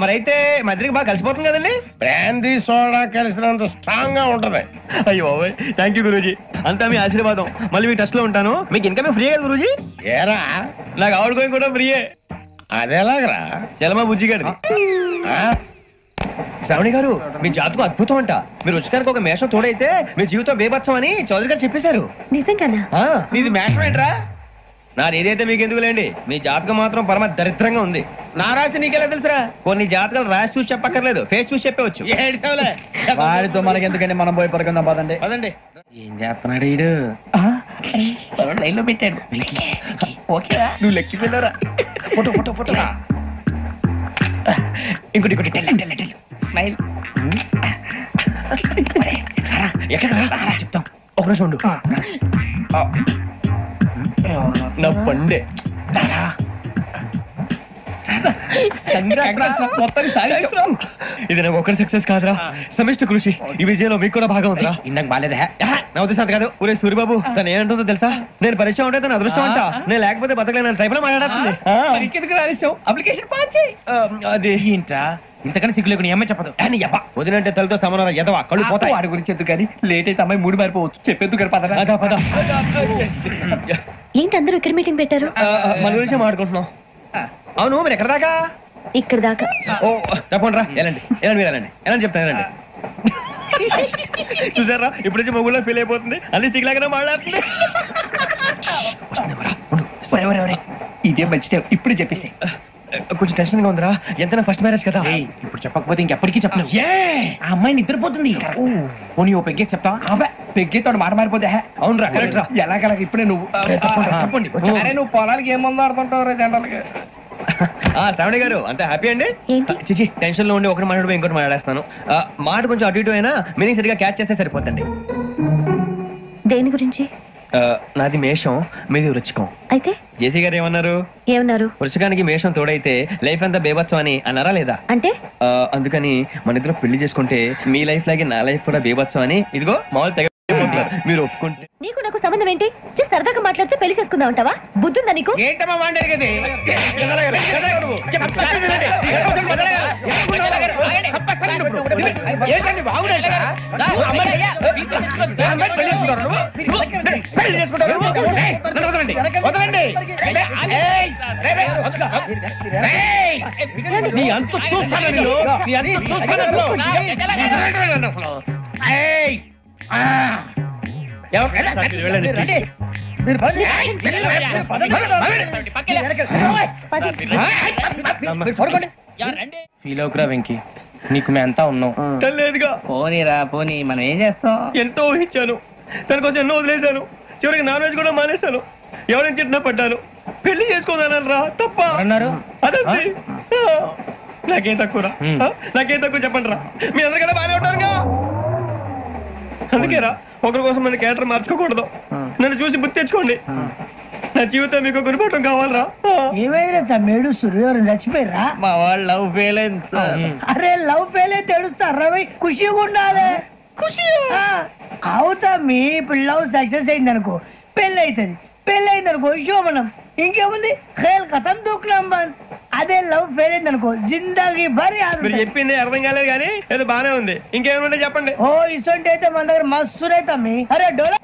మరైతే మా ఇద్దరికి బాగా కలిసిపోతుంది కదండి. బ్రాందీ సోడా కలిసినంత స్ట్రాంగ్ గా ఉంటది. అయ్యో బాబోయ్, థ్యాంక్ యూ గురూజీ. అంతా మీ ఆశీర్వాదం. మళ్ళీ మీకు టచ్ లో ఉంటాను. మీకు ఇన్కమ్ ఫ్రీ కదా గురూజీ? ఏరా, నాకు ఆవిడ గోయింగ్ కూడా ఫ్రీయే. అదేలాగరా? చలమా బుజ్జి గారిది. శ్రావణి గారు, మీ జాతకు అద్భుతం అంట. మీరు రుచికారికి ఒక మేషం తోడైతే మీ జీవితం బేబత్సం అని చౌదరి గారు చెప్పేశారు. నిజంగానా? నీది మేషం ఏంట్రా? నాది ఏదైతే మీకు ఎందుకులేండి, మీ జాతకం మాత్రం పరమ దరిద్రంగా ఉంది. నా రాసి నీకెలా తెలుసురా? కొన్ని జాతకాలు రాసి చూసి చెప్పక్కర్లేదు, ఫేస్ చూసి చెప్పవచ్చు. వాడితో మనకి ఎందుకండి, మనం పోయి పడుకుందాం పదండి. పదండి. ఏం చేస్తున్నాడు ఈడు? లైన్ లో పెట్టాడు. ఓకేరా, నువ్వు లెక్కిపోయినారా? Photo photo photo. ఇంకోటి ఇంకోటి టెల్ స్మైల్. ఎక్కడ చెప్తాం. ఒక నిమిషం ఉండు. నా పండే ఇది నాకు ఒకరి సక్సెస్ కాదురా, సమిష్టి కృషి. ఈ విజయంలో మీకు కూడా భాగం ఉందిరా. ఇందాక బాగాలేదా? నా ఉద్దేశం అంత కాదు. ఊరే సూర్యబాబు, తను ఏమంటుందో తెలుసా? నేను పరిచయం ఉంటే తన అదృష్టం అంట. నేను లేకపోతే బతకలేను ట్రైబ్ లో మాట్లాడుతుంది. అప్లికేషన్ పాస్ చేయి. అది ఏంట్రా ఇంతకన్నా సిగ్గు లేకుండా ఏమై చెప్పదు. వదినంటే తలతో సమానం ఎదవా, కళ్ళు పోతాయి. వాడి గురించి ఎందుకు కానీ, లేట్ అయితే అమ్మాయి మూడు మారిపోవచ్చు. చెప్పేందుకు పద పద. ఏంటి అందరూ ఇక్కడ మీటింగ్ పెట్టారు? మన గురించి మాట్లాడుకుంటున్నాం. అవును, మీరు ఎక్కడ దాకా? ఇక్కడ దాకా. ఓ తప్పకుండా రా, వెళ్ళండి వెళ్ళండి, మీరు వెళ్ళండి వెళ్ళండి చెప్తాను, వెళ్ళండి. చూసారా, ఇప్పుడు నుంచి మొగుల్లో ఫీల్ అయిపోతుంది. అన్ని సిగ్లాగానే మాట్లాడుతుంది. ఇదే మంచిదే, ఇప్పుడు చెప్పేసి. కొంచెం టెన్షన్ గా ఉందిరా. ఎంతైనా ఫస్ట్ మ్యారేజ్ కదా. ఇప్పుడు చెప్పకపోతే ఇంకెప్పటికీ చెప్పలేవు. ఆ అమ్మాయి నిద్రపోతుంది. పోనీ ఓ పెగ్గేసి చెప్తా. పెగ్గేతో మాట మారిపోతే. అవునరా, కరెక్ట్ రా. ఎలాగలా ఇప్పుడే నువ్వు చెప్పండి. అరే నువ్వు పొలాలకి ఏం మందు ఆడుతుంటావు జనరల్ గా. శ్రావణి గారు, అంత హ్యాపీ అండి? చిచి, టెన్షన్ లో ఉండి ఒకటి మాట్లాడిపోయి ఇంకోటి మాట్లాడేస్తాను. మాట కొంచెం అటు ఇటు అయినా మీనింగ్ సరిగా క్యాచ్ చేస్తే సరిపోతండి. దేని గురించి? నాది మేషం, మీది వృచ్చికం. అయితే జేసీ గారు ఏమన్నారు? వృచ్చికానికి మేషం తోడైతే లైఫ్ అంతా బేబత్సం అని అన్నారా లేదా? అంటే అందుకని మన ఇద్దరు పెళ్లి చేసుకుంటే మీ లైఫ్ లాగే నా లైఫ్ కూడా బేబత్సం అని ఇదిగో మామూలు తెగ మీరు ఒప్పుకుంటే. నీకు నాకు సంబంధం ఏంటి? సరదాగా మాట్లాడితే పెళ్లి చేసుకుందాం అంటావా? బుద్ధుందా నీకు? ఏంటమ్మా వాడేది? ఏంటండి బాగుండే నీ అంత చూస్తాను. ఫీల్ అవుకురా వెంకీ, నీకు మేము అంతా ఉన్నాం. తెలియదుగా. పోనీరా పోనీ, మనం ఏం చేస్తాం? ఎంతో ఊహించాను, తన కోసం ఎన్నో వదిలేశాను. చివరికి నాన్ వెజ్ కూడా మానేశాను. ఎవరైనా తిట్టినా పడ్డాను. పెళ్లి చేసుకోదానని రా, తప్ప అన్నారు. అదంతే. నాకేం తక్కువరా, నాకేం తక్కువ చెప్పండి రా. మీ అందరికన్నా బాగానే ఉంటారుగా. అందుకేరా, ఒకరి కోసం మన క్యారెక్టర్ మార్చుకోకూడదు. నన్ను చూసి గుర్తు తెచ్చుకోండి. నా జీవితం మీకు గురిపటం కావాలరా. ఏమైనా తమ్మేడు సూర్యవరం చచ్చిపోయిరా? మా వాళ్ళు లవ్ ఫెయిల్ అయింది సార్. అరే లవ్ ఫెయిల్ అయితే ఏడుస్తారా? ఖుషిగా ఉండాలి. ఖుషి అవుతా. మీ ఇప్పుడు లవ్ సక్సెస్ అయింది అనుకో, పెళ్ళి అవుతుంది. పెళ్ళి అయింది అనుకో శోభనం. ఇంకేముంది, ఖేల్ కథం దూకునాం బంద్. అదే లవ్ ఫెయిల్ అయింది అనుకో, జిందాగీ భారీ. మీరు చెప్పింది అర్థం కాలేదు కానీ ఏదో బానే ఉంది. ఇంకేమంటే చెప్పండి. ఓ ఇసొంటి అయితే మన దగ్గర మస్తు తమ్మి. అరే డోలా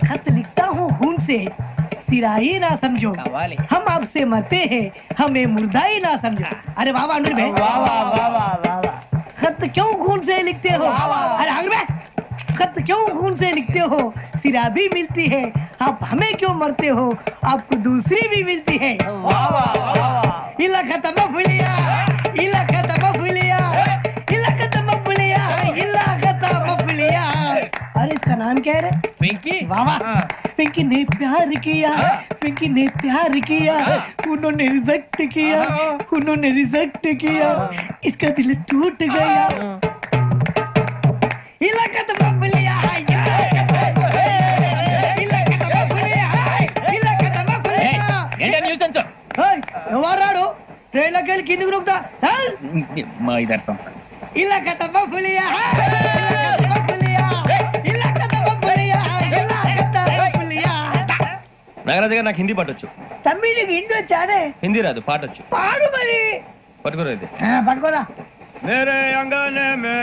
खत लिखता हूँ खून से, सिरा ही ना समझो, हम आपसे मरते हैं, हमें मुर्दा ही ना समझो. अरे वाह वाह अनुर भाई, वाह वाह वाह वाह वाह. खत क्यों खून से लिखते हो? अरे अनुर भाई, खत क्यों खून से लिखते हो? सिराबी मिलती है, आप हमें क्यों मरते हो? आपको दूसरी भी मिलती है। इलाका तबाह फुलिया, इलाका तबाह फुलिया, इलाका तबाह फुलिया, इलाका तबाह फुलिया। अरे इसका नाम क्या है रे? पिंकी। वाह वाह, पिंकी ने प्यार किया, पिंकी ने प्यार किया, उन्होंने रिजेक्ट किया, उन्होंने रिजेक्ट किया, इसका दिल टूट गया। इलाका तबाह फुलिया, इलाका तबाह फुलिया, इलाका तबाह फुलिया। ఎవరాడు ట్రైన్ లోకి వెళ్ళి కిందికి నొక్కుతా మా ఇదర్శం ఇలాకా తబాహ్ ఫులియా, ఇలాకా తబాహ్ ఫులియా, ఇలాకా తబాహ్ ఫులియా, ఇలాకా తబాహ్ ఫులియా। నాగరాజు గారు నాకు హిందీ పాటొచ్చు. తమ్మి నీకు హిందీ వచ్చానే? హిందీ రాదు, పాటొచ్చు. పాడు మరి. పట్టుకోరా ఇది. పట్టుకోరా. మేరే అంగనే మే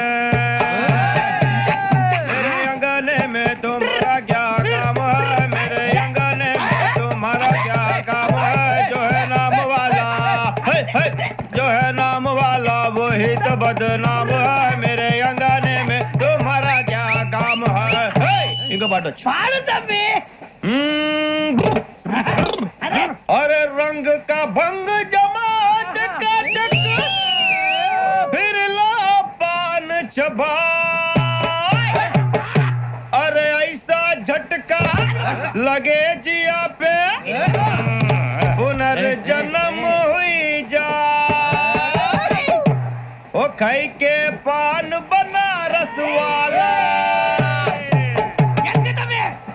మేరే అంగనే మే తుమ్హారా క్యా కామ్ హై, మేరే అంగనే మే తుమ్హారా క్యా కామ్ హై, जो है नाम वाला है, जो है नाम वाला वही तो बदनाम है, मेरे अंगने में तुम्हारा क्या काम है। इनको बाटो पाड़ो तम्मी। अरे रंग का भंग जमा चकाचक, फिर ला पान चबा, अरे ऐसा झटका लगे जिया पे, पुनर्जन्म हुई जा। ओ खाई के पान बनारस वाला,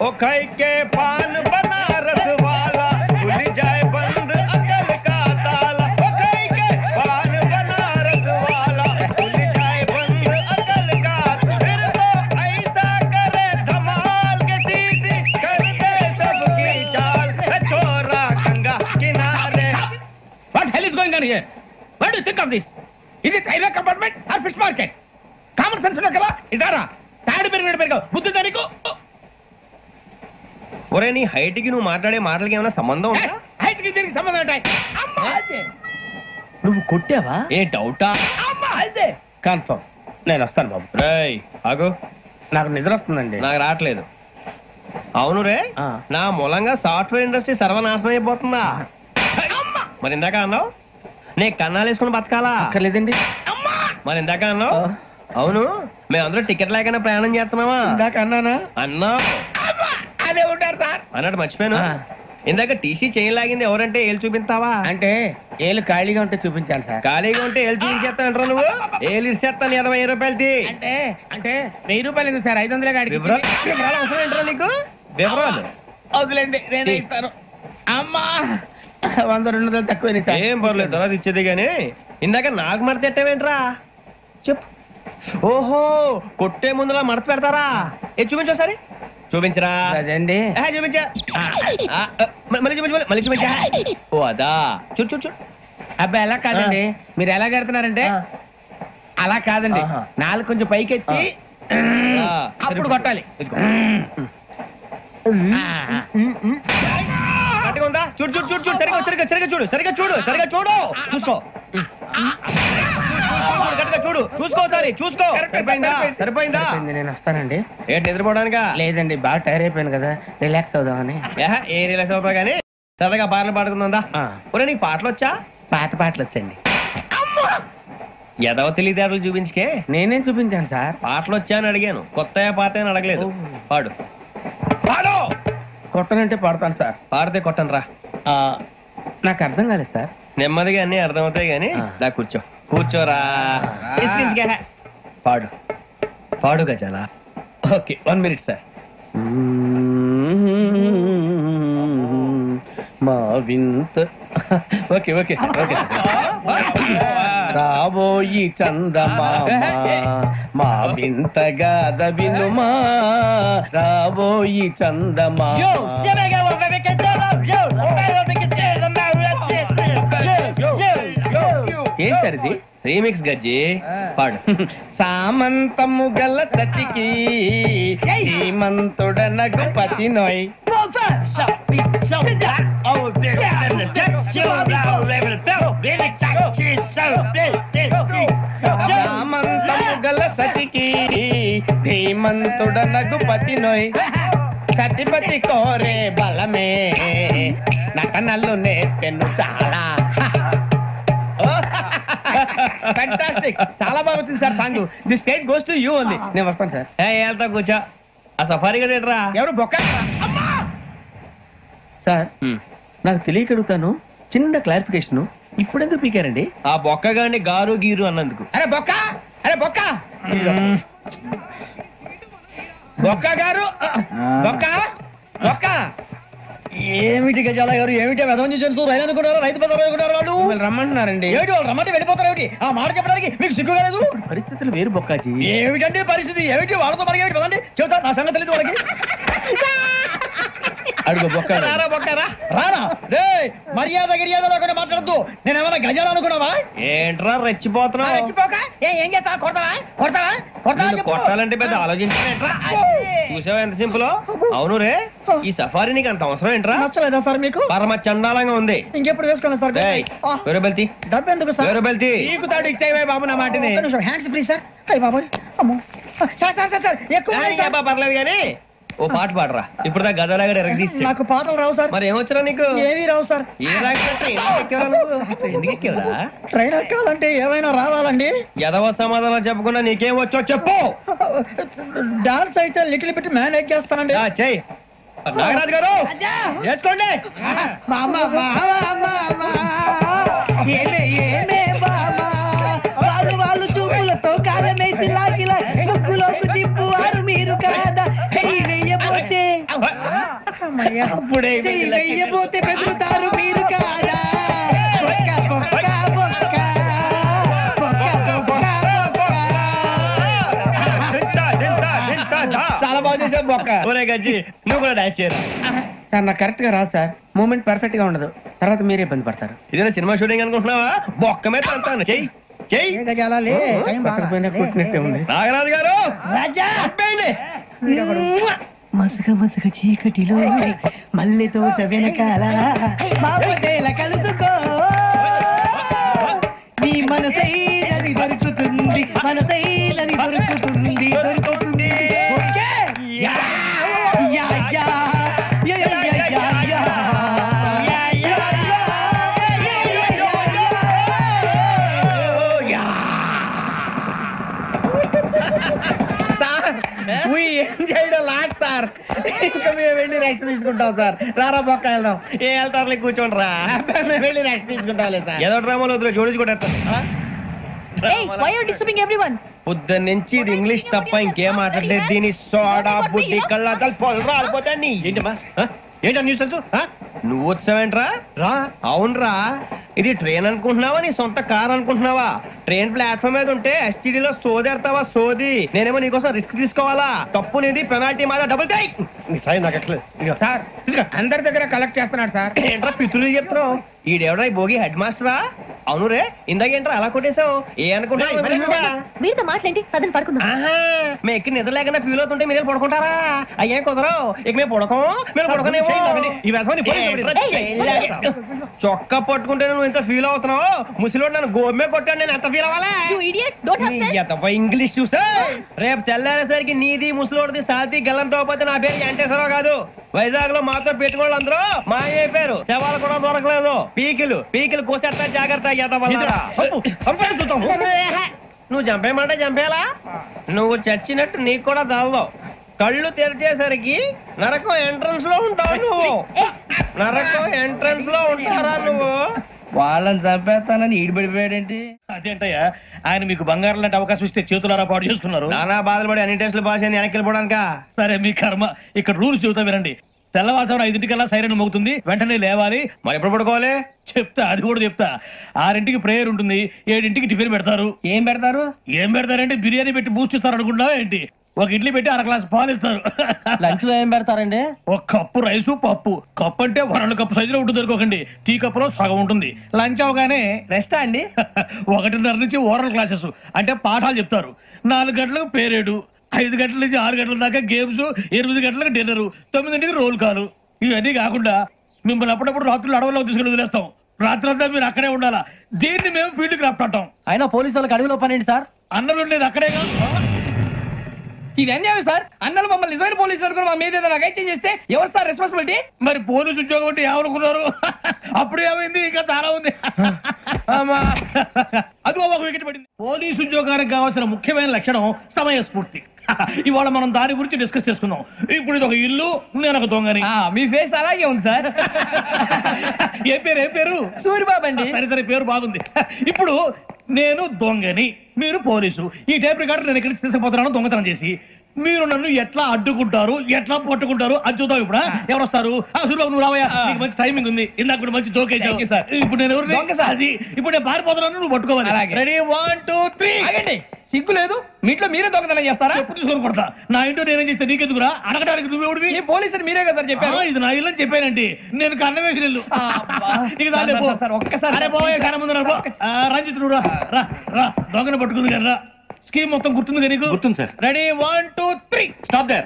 ओ खाई के पान बनारस वाला, खुल जाए बंद अकल का ताला। ओ खाई के पान बनारस वाला, खुल जाए बंद अकल का, फिर तो ऐसा करे धमाल के सीधी कर दे सबकी चाल, छोरा गंगा किनारे। What hell is going on here? What do you think of this? Is it railway compartment or fish market? Common sense ఉన్నా కదా ఇటారా తాడి పెరిగావు బుద్ధి దానికి. ఒరే నీ హైట్ కి నువ్వు మాట్లాడే మాటలకి ఏమైనా సంబంధం ఉందా? హైట్ కి దీనికి సంబంధం ఉంటాయి. అమ్మా అదే నువ్వు కొట్టావా? ఏ డౌటా? అమ్మా అదే కన్ఫర్మ్. నేను వస్తాను బాబు. రేయ్ ఆగు, నాకు నిద్ర వస్తుందండి. నాకు రావట్లేదు. అవును రే, నా మూలంగా సాఫ్ట్వేర్ ఇండస్ట్రీ సర్వనాశనం అయిపోతుందా? మరి ఇందాక అన్నావు నే కన్నాలు వేసుకుని బతకాలా? అక్కర్లేదండి. మరి ఇందాక అన్నావు అవును మేమందరూ టికెట్ లేకుండా ప్రయాణం చేస్తున్నావా? ఇందాక అన్నానా? అన్నా అదే ఉంటారు సార్ అన్నట్టు మర్చిపోయాను. ఇందాక టీసీ చేయి లాగింది ఎవరంటే ఏళ్ళు చూపిస్తావా? అంటే ఏళ్ళు ఖాళీగా ఉంటే చూపించాలి సార్. ఖాళీగా ఉంటే ఏళ్ళు చూపించేస్తానంటారా నువ్వు? ఏళ్ళు ఇచ్చేస్తాను 20 రూపాయలది. అంటే అంటే 1000 రూపాయలు ఎందుకు సార్? 500 గాడికి వివరాలు అవసరం ఏంట్రా నీకు? వివరాలు వదిలేండి, నేనే ఇస్తాను. అమ్మా 100-200 తక్కువ సార్. ఏం పర్లేదు, తర్వాత ఇచ్చేది గానీ ఇందాక నాకు మడత ఎట్టవేంట్రా చెప్పు. ఓహో కొట్టే ముందులా మడత పెడతారా? ఏ చూపించు ఒకసారి. చూపించరా? అదండి చూపించా. మళ్ళీ చూపించు, మళ్ళీ చూపించా. ఓ అదా, చూడు చూడు చూడు. అబ్బాయి ఎలా కాదండి, మీరు ఎలా కడుతున్నారంటే అలా కాదండి, నాలుగు కొంచెం పైకెత్తి అప్పుడు కొట్టాలి. కరెక్ట్గా ఉందా? చూడు చూడు చూడు చూడు, సరిగా సరిగా సరిగా చూడు, సరిగా చూడు, సరిగా చూడు, చూసుకో. చూడు చూసుకో, సారి చూసుకో. సరిపోయిందా? సరిపోయిందా? నేను వస్తానండి. ఏంటి నిద్రపోవడానికా? లేదండి, బాగా టైర్ అయిపోయాను కదా, రిలాక్స్ అవుదామని. ఏ రిలాక్స్ అవుతావు కానీ సరదాగా పాటలు పాడుకుందా? ఒరే నీకు పాటలు వచ్చా? పాటలు వచ్చండి. ఎదవ తెలివితేటలు చూపించుకే. నేనేం చూపించాను సార్? పాటలు వచ్చా అని అడిగాను, కొత్త పాత అని అడగలేదు. పాడు పాడు. కొట్టనంటే పాడతాను సార్. పాడితే కొట్టను రా. నాకు అర్థం కాలేదు సార్. నెమ్మదిగా అన్ని అర్థమవుతాయి గానీ దా కూర్చో. కూర్చోరా. పాడు పాడు గజాల. Okay 1 minute sir. మా వింత ఓకే ఓకే ఓకే. రాబోయి చందమామ మా వింత గాథ వినుమా, రాబోయి చందమామ. ఏం సార్ ఇది? రీమిక్స్ గజ్జి. పాడు. సామంతము గల సతికి హేమంతుడనగు పతి నోయ్. సామంతము గల సతికి ధీమ హనుమంతుడనగు పతి నోయ్ సతిపతి కోరే బలమే నటనలు నేర్పెను చాలా. ఫ్యాంటాస్టిక్, చాలా బాగా వచ్చింది sir song. The state goes to you only. నేను వస్తాను సార్. వెళ్తా కూర్చో. ఆ సఫారీ గడేట్రా ఎవరు బొక్క? సార్ నాకు తెలియక అడుగుతాను, చిన్న క్లారిఫికేషన్. ఇప్పుడెందుకు పీకారండి? ఆ బొక్క గాని గారు గీరు అన్నందుకు. అరే బొక్క, అరే బొక్క, బొక్క గారు, బొక్క బొక్క. ఏమిటి గజాల గారు, ఏమిటి వెదవం చూసారు? రైలు అనుకున్నారు, రైతు బజార్ అనుకున్నారు. వాళ్ళు రమ్మంటున్నారండి. ఏమిటి వాళ్ళు రమ్మంటే వెళ్ళిపోతారు? ఏమిటి ఆ మాట చెప్పడానికి మీకు సిగ్గు కాలేదు? పరిస్థితులు వేరు బొక్కాజీ. ఏమిటంటే పరిస్థితి ఏమిటి? వాళ్ళతో మనకి ఏమిటి పదండి, చెబుతా నా సంగతి తెలియదు వాళ్ళకి. అడుగు బొక్క. రారా బొక్కరా, రారా. రే మర్యాద గిర్యాద లేకుండా మాట్లాడద్దు. నేను ఏమైనా గజాలు అనుకున్నావా? ఏంట్రా రెచ్చిపోతున్నావు? రెచ్చిపోక ఏం చేస్తావా? కొడతావా కొడతావా కొడతావా? కొట్టాలంటే పెద్ద ఆలోచించారేంట్రా? చూసావా ఎంత సింపుల్. అవును రే, ఈ సఫారీ నీకు అంత అవసరం ఏంట్రా? నచ్చలేదా సార్ మీకు? పరమ చండాలంగా ఉంది. ఇంకెప్పుడు వేసుకోండి సార్. వేరే బెల్తి, డబ్బు ఎందుకు సార్? వేరే బెల్తి. నీకు తాడు ఇచ్చాయి బాబు నా మాటని. Hands free sir. అయ్యి బాబోయ్, అమ్మో సార్ సార్ సార్ ఎక్కువ పర్లేదు కానీ ఓ పాట పాడరా. ఇప్పుడు దా గదలాగడ ఎరగదీసి. నాకు పాటలు రావు సార్. మరి ఏమొచ్చరా నీకు? ఏమీ రావు సార్. ఏ రాకపోతే ఎందుకు ఎక్కేవరా? ట్రైన్ ఎక్కాలంటే ఏమైనా రావాలండి. ఎదవ సమాధానం చెప్పకుండా నీకేం వచ్చో చెప్పు. డాన్స్ అయితే లిటిల్ బిట్ మేనేజ్ చేస్తానండి. చెయ్యి నాగరాజు గారు, వేసుకోండి. వాళ్ళు చూపులతో కారమేసి లాగిలా ముక్కులోకి తిప్పువారు మీరు కాదా? చెయ్యి వెయ్యబోతే చెయ్యి వెయ్యబోతే బెదురుతారు మీరు కాదా? బొక్క బొక్క బొక్క బొక్క బొక్క. చాలా బాగా చేసావు బొక్క. ఒరే గజ్జి, నువ్వు కూడా డాన్స్ చేయరా? సార్ నాకు కరెక్ట్ గా రాదు సార్. మూమెంట్ పర్ఫెక్ట్ గా ఉండదు, తర్వాత మీరే ఇబ్బంది పడతారు. ఇదేనా సినిమా షూటింగ్ అనుకుంటున్నావా? బొక్క మీద అంటాను. చెయ్యి చెయ్యి. కొట్టినట్టే ఉంది. నాగరాజు గారు, రాజా చెప్పండి. మసగ మసగ చీకటిలో మల్లె తోట వెనకాల మాపటేల కలుసుకో, నీ మనసైనది దొరుకుతుంది, మనసైనది దొరుకుతుంది దొరుకుతుంది. Yeah yeah yeah yeah yeah yeah yeah. Sir ఇంకా మేము వెళ్ళి రెక్స్ తీసుకుంటాం సార్. రారా బొక్క వెళ్దాం. ఏ వెళ్తారులే, కూర్చోండి రా. మేము వెళ్ళి రెక్స్ తీసుకుంటాంలే సార్. ఏదో డ్రామాలో వద్దు, జోడించుకుంటేస్తాను. పొద్దున్న నుంచి ఇది ఇంగ్లీష్ తప్ప ఇంకేం మాట్లాడలేదు. దీని సోడా బుద్ధి కళ్ళ పొలరా అలిపోతా. నీ ఏంటమ్మా ఏంటా న్యూస్ నువ్వు వచ్చావేంట్రా? రా. అవునరా, ఇది ట్రైన్ అనుకుంటున్నావా నీ సొంత కార్ అనుకుంటున్నావా? ట్రైన్ ప్లాట్ఫామ్ మీద ఉంటే ఎస్టీడీలో సోదేడతావా సోది? నేనేమో నీకోసం రిస్క్ తీసుకోవాలా? తప్పు నీది, పెనాల్టీ మాదా, డబుల్ టై. సార్ అందరి దగ్గర కలెక్ట్ చేస్తున్నాడు సార్. ఏంట్రా పితులు చెప్తున్నావు? ఈడెవడ్రా ఈ భోగి హెడ్ మాస్టరా? అవును రే, ఇందాకేంట్రా అలా కొట్టేశావు? ఏ అనుకుంటా మీరుతో మాట్లాడి అతను పడుకుందాం. మేము ఎక్కి నిద్ర లేకుండా ఫీల్ అవుతుంటే మీరు పడుకుంటారా? అయ్యే కుదరవు. ఇక మేము పడకం, మేము పడకనేమో. చొక్కా పట్టుకుంటే నువ్వు ఎంత ఫీల్ అవుతున్నావు? ముసలివాడు నన్ను గోమే కొట్టాడు, నేను ఎంత ఫీల్ అవ్వాలా? ఇంగ్లీష్ చూసా. రేపు తెల్లారేసరికి నీది ముసలివాడిది సాతి గల్లంతో పోతే నా పేరు వెంకటేశ్వరరావు కాదు. వైజాగ్ లో మాతో పెట్టుకోళ్ళు అందరూ మాయైపోయారు. శవాలు కూడా దొరకలేదు. పీకిలు కోసేస్తా, జాగ్రత్త. నువ్వు చంపేయమంటే చంపేలా? నువ్వు చచ్చినట్టు నీకు కూడా తగదు. కళ్ళు తెరిచేసరికి నరకం ఎంట్రన్స్ లో ఉంటావు నువ్వు. నరకం ఎంట్రన్స్ లో ఉంటారా నువ్వు? వాళ్ళని చంపేస్తానని ఈడిపడిపోయాడేంటి? అదేంటయ్యా, ఆయన మీకు బంగారం లాంటి అవకాశం ఇస్తే చేతులారా పాటు చేసుకున్నారు. నానా బాధలు పడి అన్ని టెస్టులు పాస్ అయింది, వెనక్కి వెళ్ళిపోవడానికా? సరే మీ కర్మ. ఇక్కడ రూల్స్ చెబుతా వినండి. తెల్లవారుజామున 5:00కల్లా సైరన్ మోగుతుంది, వెంటనే లేవాలి. మరి ఎప్పుడు పడుకోవాలి? చెప్తా, అది కూడా చెప్తా. 6ంటికి ప్రేయర్ ఉంటుంది, 7ంటికి టిఫిన్ పెడతారు. ఏం పెడతారు? ఏం పెడతారంటే బిర్యానీ పెట్టి బూస్ట్ ఇస్తారు అనుకుంటా ఏంటి? ఒక ఇడ్లీ పెట్టి 1/2 గ్లాస్ పాలు ఇస్తారు. లంచ్ లో ఏం పెడతారండి? ఒక కప్పు రైసు, పప్పు. కప్పు అంటే 2 కప్పు సైజులో ఉంటుంది అనుకోకండి. టీ కప్పులో సగం ఉంటుంది. లంచ్ అవగానే రెస్టా అండి? 1:30 నుంచి ఓరల్ క్లాసెస్ అంటే పాఠాలు చెప్తారు. 4 గంటలకు పేరేడు, 5 గంటల నుంచి 6 గంటల దాకా గేమ్స్, 8 గంటలకు డిన్నర్, 9ంటికి రోల్ కాలు. ఇవన్నీ కాకుండా మిమ్మల్ని అప్పుడప్పుడు రాత్రులు అడవుల్లో తీసుకుని వదిలేస్తాం. రాత్రి అంతా మీరు అక్కడే ఉండాలా. దీన్ని మేము ఫీల్డ్ క్రాఫ్ట్ అంటాం. అయినా పోలీసు వాళ్ళకి అడవిలో పని ఏంటి సార్? అన్నలు ఉండేది అక్కడే కాదు. ఇది అన్యాయం సార్. అన్నలు మమ్మల్ని నిజమైన పోలీసులు అనుకుని మా మీద ఏదైనా అగైత్యం చేస్తే ఎవరు సార్ రెస్పాన్సిబిలిటీ? మరి పోలీసు ఉద్యోగం అంటే ఏమనుకున్నారు? అప్పుడు ఏమైంది? ఇంకా చాలా ఉంది. అది ఒక వికెట్ పడింది. పోలీసు ఉద్యోగానికి కావాల్సిన ముఖ్యమైన లక్షణం సమయస్ఫూర్తి. ఇవాళ మనం దాని గురించి డిస్కస్ చేసుకుందాం. ఇప్పుడు ఇది ఒక ఇల్లు, నేను ఒక దొంగని. మీ ఫేస్ అలాగే ఉంది సార్. ఏ పేరు? సూరిబాబు అండి. సరే పేరు బాగుంది. ఇప్పుడు నేను దొంగని, మీరు పోలీసు. ఈ టైప్ రికార్డు నేను ఎక్కడికి తీసుకుపోతున్నాను దొంగతనం చేసి. మీరు నన్ను ఎట్లా అడ్డుకుంటారు, ఎట్లా పట్టుకుంటారు అది చూద్దాం. ఇప్పుడు ఎవరు వస్తారు? సూరిబాబు నువ్వు రావయ్యా, నీకు మంచి టైమింగ్ ఉంది. ఇందాక కూడా మంచి జోక్ వేసావు సార్. ఇప్పుడు నేను ఎవరు? అది ఇప్పుడు నేను పారిపోతున్నాను, నువ్వు పట్టుకోవాలి. రెడీ 1 2 3. ఆగండి, సిగ్గు లేదు? మీ ఇంట్లో మీరే దొంగతనం చేస్తారా? ఎప్పుడు తీసుకొని కొడతా. నా ఇంట్లో నేనేం చేస్తే నీకెందుకురా? అడగడానికి నువ్వెవడివి? ఈ పోలీసులు మీరే కదా సార్ చెప్పారు. ఇది నా ఇల్లు అని చెప్పానండి. నేను కన్న వేసిన ఇల్లు. ఒక్కసారి పోయే కన్న ముందు రంజిత్ నువ్వు రా. దొంగను పట్టుకుంది కదా. స్కీమ్ మొత్తం గుర్తుంది నీకు? గుర్తుంది sir. Ready 1 2 3. Stop there.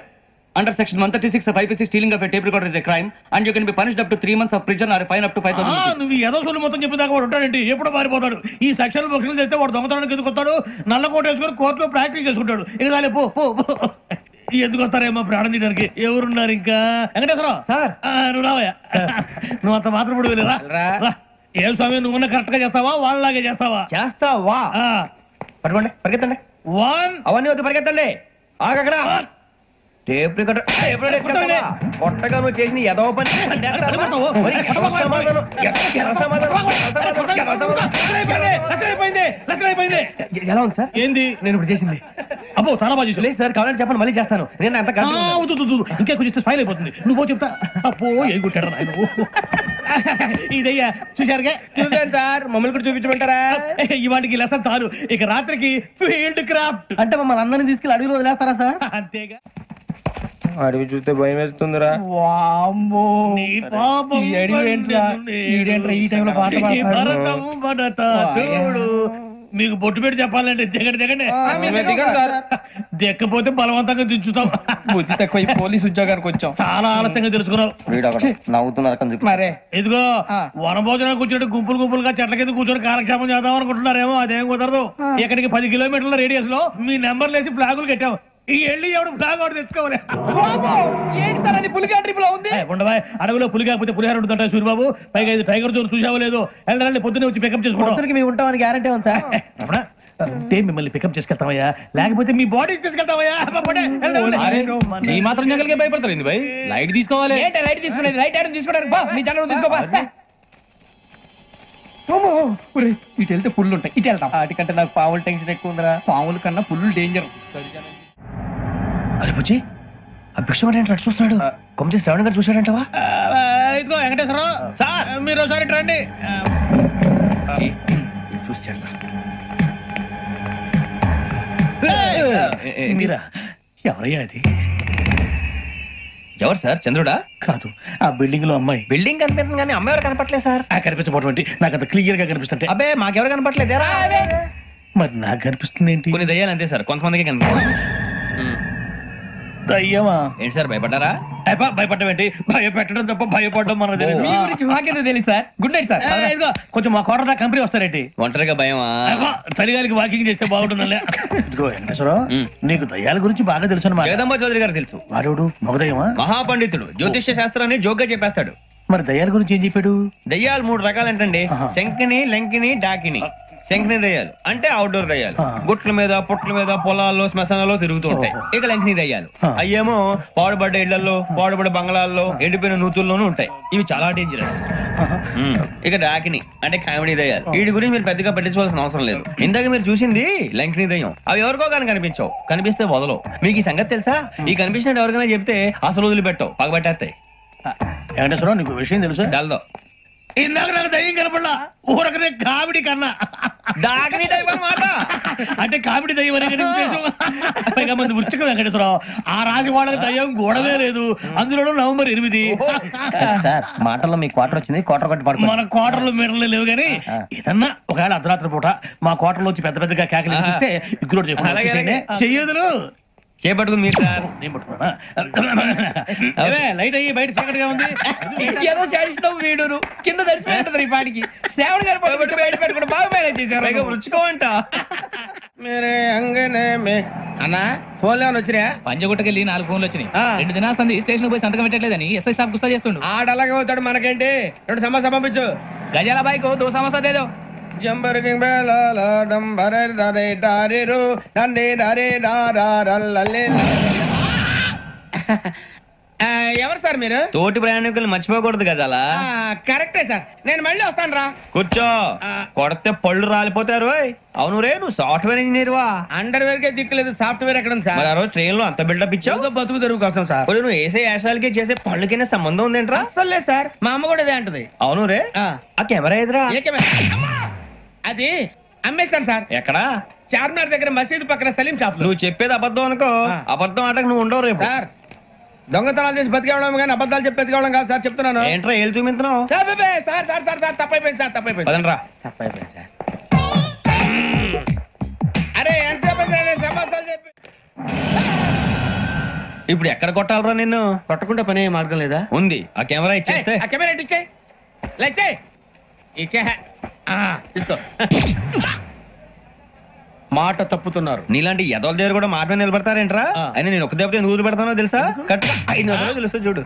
Under section 136 of IPC, stealing of a tape recorder is a crime and you can be punished up to 3 months of prison or a fine up to 5,000 rupees. నువ్వు ఏదో సొల్లు మొత్తం చెప్పేదాకా వాడు ఉంటాడండి. ఎప్పుడో పారిపోతాడు. ఈ సెక్షన్ బొక్షన్లు చేస్తే వాడు దొంగతనానికి ఎందుకు వస్తాడు? నల్ల కోట వేసుకొని కోర్టులో ప్రాక్టీస్ చేసుకుంటాడు. ఇక చాలే పో. ఎందుకు వస్తారేమో ప్రాణం తీయడానికి. ఎవరున్నారు ఇంకా? వెంకటేశ్వరరావు సార్, నువ్వు రావయ్యా. నువ్వు అంత మాత్రం ఇప్పుడు వెళ్ళి రా. ఏం స్వామి, నువ్వు కరెక్ట్ గా చేస్తావా వాళ్ళలాగే చేస్తావా? పట్టుకోండి, పరిగెత్తండి. 1 అవన్నీ వద్దు, పరిగెత్తండి. ఆగక్కడ టేప్ రికార్డర్ కొట్టగా నువ్వు చేసిన ఎదవ పని. ఎలా ఉంది సార్? ఏంది నేను ఇప్పుడు చేసింది? అబ్బో చాలా బాగా చేసి. లేదు సార్, కావాలంటే చెప్పండి, మళ్ళీ చేస్తాను. నేను అంత ఇంకే కొంచెం స్పైల్ అయిపోతుంది. నువ్వు చెప్తా. అబ్బో ఏ కొట్టాడు ఆయన. ఇదయ్యా చూశారుగా? చూసాను సార్. మమ్మల్ని కూడా చూపించమంటారా? ఇవాటికి లెసన్ చాలు. ఇక రాత్రికి ఫీల్డ్ క్రాఫ్ట్. అంటే మమ్మల్ని అందరినీ తీసుకెళ్ళి అడవిలో వదిలేస్తారా సార్? అంతేగా. అడవి చూస్తే భయం వేస్తుందిరా. చూడు, మీకు బొట్టు పెట్టి చెప్పాలంటే దిగండి. దిక్కపోతే బలవంతంగా దించుతాం. బుద్ధి తక్కువ పోలీసు ఉద్యోగానికి వచ్చాం. చాలా ఆలస్యంగా తెలుసుకున్నావు. నవ్వుతున్నారు. ఇదిగో వనభోజనానికి కూర్చుంటే గుంపులుగా చెట్ల కింద కూర్చొని కాలక్షేపం చేద్దాం అనుకుంటున్నారేమో. అదేం కుదరదు. ఇక్కడికి 10 కిలోమీటర్ల రేడియస్ లో మీ నెంబర్లు వేసి ఫ్లాగులు కట్టాం. ఈ వెళ్ళి ఎవడు ఫ్లాగ్ ఒకటి తెచ్చుకోవాలి. ఏంటి సార్ అది? పులిగా ట్రిప్ లో ఉంది. ఉండవా, అడవిలో పులి కాకపోతే పులిహార ఉంటుంటా సూరిబాబు. పైగా ఇది టైగర్ జోన్ చూసావో లేదో. వెళ్ళాలి, పొద్దున్నే వచ్చి పికప్ చేసుకుంటాం. మేము ఉంటామని గ్యారంటీ ఉంది సార్. అంటే మిమ్మల్ని పికప్ చేసుకెళ్తామయ్యా, లేకపోతే మీ బాడీ తీసుకెళ్తామయ్యా. ఈ మాత్రం జంగల్కే భయపడతారు ఏంది భయ్? లైట్ తీసుకోవాలి. ఏంటి లైట్ తీసుకునేది? లైట్ ఐరన్ తీసుకోవడానికి బా, మీ జంగల్ తీసుకోబా. ఇటు వెళ్తే పుల్లు ఉంటాయి, ఇటు వెళ్తాం. వాటికంటే నాకు పావులు టెన్షన్ ఎక్కువ ఉందిరా. పాముల కన్నా పుల్లు డేంజర్. అరే బుజ్జి, ఆ భిక్షం అంటే చూస్తున్నాడు. కొమ్మ చేసి శ్రావణ్ గారు చూసాడంటవా? ఇదిగో వెంకటేశ్వరరావు సార్, మీరు ఒకసారి రండి. చూసాడు. మీరా? ఎవరయ్యా అది? ఎవరు సార్? చంద్రుడా? కాదు, ఆ బిల్డింగ్ లో అమ్మాయి. బిల్డింగ్ కనిపిస్తుంది కానీ అమ్మాయి ఎవరు కనపట్లేదు సార్. కనిపించబోటువంటి నాకు అంత క్లియర్ గా కనిపిస్తుంటే. అబ్బే మాకెవరు కనపట్లేదేరా? మరి నాకు కనిపిస్తుంది ఏంటి? కొన్ని దయ్యాలు అంతే సార్, కొంతమందికి కనిపిస్తుంది. దయ్యమా? ఏంటి సార్ భయపడ్డారా? భయపడ్డం ఏంటి? భయపెట్టడం తప్ప భయపడడం మన మాకేదో తెలియదు సార్. Good night sir. కొంచెం మా కోట కంపెనీ వస్తారేంటి? ఒంటరిగా భయమా? చలిగాలికి వాకింగ్ చేస్తే బాగుంటుందిలే. ఇదిగో వెంకటేశ్వరరావు, నీకు దయ్యాల గురించి బాగా తెలుసు అన్నమాట. జగదంబ చౌదరి గారు తెలుసు. వాడు మగదయ్యమా? మహాపండితుడు, జ్యోతిష్య శాస్త్రాన్ని జోగ్గా చెప్పేస్తాడు. మరి దయ్యాల గురించి ఏం చెప్పాడు? దయ్యాలు 3 రకాలు ఏంటండి, శంకిని, లంకిని, డాకిని. శంకిని దయ్యాలు అంటే అవుట్డోర్ దయ్యాలు, గుట్ల మీద పుట్ల మీద పొలాల్లో శ్మశానాల్లో తిరుగుతూ ఉంటాయి. ఇక లంకిని దయ్యాలు అయ్యేమో పాడుబడ్డ ఇళ్లలో, పాడుబడ్డ బంగ్లాల్లో, ఎండిపోయిన నూతుల్లోనూ ఉంటాయి. ఇవి చాలా డేంజరస్. ఇక డాకిని అంటే కామెడీ దయ్యాలు. వీటి గురించి మీరు పెద్దగా పట్టించుకోవాల్సిన అవసరం లేదు. ఇందాక మీరు చూసింది లంకిని దయ్యం. అవి ఎవరికో కానీ కనిపించవు, కనిపిస్తే వదలవు. మీకు ఈ సంగతి తెలుసా? ఈ కనిపించినట్టు ఎవరికైనా చెప్తే అసలు వదిలిపెట్టవు, పగబట్టేస్తాయి. వెంకటేశ్వరరావు, నీకు విషయం తెలుసా? డల్దో ఇందాక నాకు దయ్యం కనపడలా, ఊరకనే కామెడీ కన్నా డాకిని టైప్ అన్నమాట. అంటే కామెడీ దయ్యం అనే పైగా మంది ఉచ్చక వెంకటేశ్వరరావు. ఆ రాజు వాళ్ళకి దయ్యం గొడవే లేదు. అందులో నవంబర్ 8 సార్ మాటల్లో మీ క్వార్టర్ వచ్చింది. క్వార్టర్ కట్టి పడుతుంది. మన క్వార్టర్లో మీటర్లు లేవు కానీ ఏదన్నా ఒకవేళ అర్ధరాత్రి పూట మా క్వార్టర్లో వచ్చి పెద్ద పెద్దగా కేకలు చూస్తే ఇగ్గురు చెయ్యదులు చేపట్టుకుంది మీరు సార్. నేను పట్టుకున్నా. లైట్ అయ్యి బయట చీకటిగా ఉంది. ఏదో శాడిస్తావు వీడును కింద దర్శనం ఈ పాటికి. శ్రావణ్ గారు పట్టుబట్టి బయట పెట్టుకుంటే బాగా మేనేజ్ చేశారు. రుచుకోవంట మేరే అంగనే మే అన్నా ఫోన్లో వచ్చినా పంజగుట్టకెళ్ళి 4 ఫోన్లు వచ్చినాయి. 2 దినాల సంది స్టేషన్ పోయి సంతకం పెట్టలేదని ఎస్ఐ సాబ్ గుస్తా చేస్తుండు. ఆడలాగే పోతాడు, మనకేంటి? 2 సమస్య పంపించు. గజాల బైక్ 2 సమస్య దేదో. జంబరకింగ్ బేలాల డంబరే డరే డారిరు నందే డరే డారల్లలే. ఎవరు సార్ మీరు? తోటి ప్రయాణికులు మర్చిపోకూడదు గజాల. కరెక్టే సార్, నేను మళ్ళీ వస్తాను రా. కూర్చో, కొడితే పళ్ళు రాలిపోతారు. అవును రే, నువ్వు సాఫ్ట్వేర్ ఇంజనీర్ వా? అండర్వేర్ కే దిక్కులేదు, సాఫ్ట్వేర్ ఎక్కడ ఉంది సార్? మరి ఆ రోజు ట్రైన్ లో అంత బిల్డప్ ఇచ్చావు. బతుకు తెరుగు కోసం సార్. నువ్వు వేసే యాశాలకి చేసే పళ్ళకైనా సంబంధం ఉందేంట్రా? అస్సలు లేదు సార్, మా అమ్మ కూడా అదే అంటది. అవును రే, ఆ కెమెరా ఎదురా? అది అమ్మేస్తాను సార్. ఎక్కడా? చార్మినార్ దగ్గర మసీదు పక్కన సలీం షాప్. నువ్వు చెప్పేది అబద్ధం అనుకో, అబద్ధం ఆటకు నువ్వు ఉండవు రేపు. సార్, దొంగతనాలు చేసి బతికేవడం కానీ అబద్ధాలు చెప్పి బతికేవడం కాదు సార్, చెప్తున్నాను. ఏంట్రా ఏళ్ళు చూపించినావు? సార్ సార్ సార్ సార్ తప్పైపోయింది సార్, తప్పైపోయింది. పదండ్రా. తప్పైపోయింది సార్. అరే ఎంతసేపు సమాసాలు చెప్పి ఇప్పుడు ఎక్కడ కొట్టాలరా నిన్ను? కొట్టకుండా పనే మార్గం లేదా? ఉంది, ఆ కెమెరా ఇచ్చేస్తే. ఆ కెమెరా ఇచ్చే లేచే ఇచ్చే తీసుకో. మాట తప్పుతున్నారు. నీలాంటి ఎదల దగ్గర కూడా మాట మీద నిలబడతారేంట్రా? అయినా నేను ఒక దెబ్బతో ఎందుకు పెడతానో తెలుసా? కరెక్ట్ 5 నిమిషాలు తెలుసు చూడు.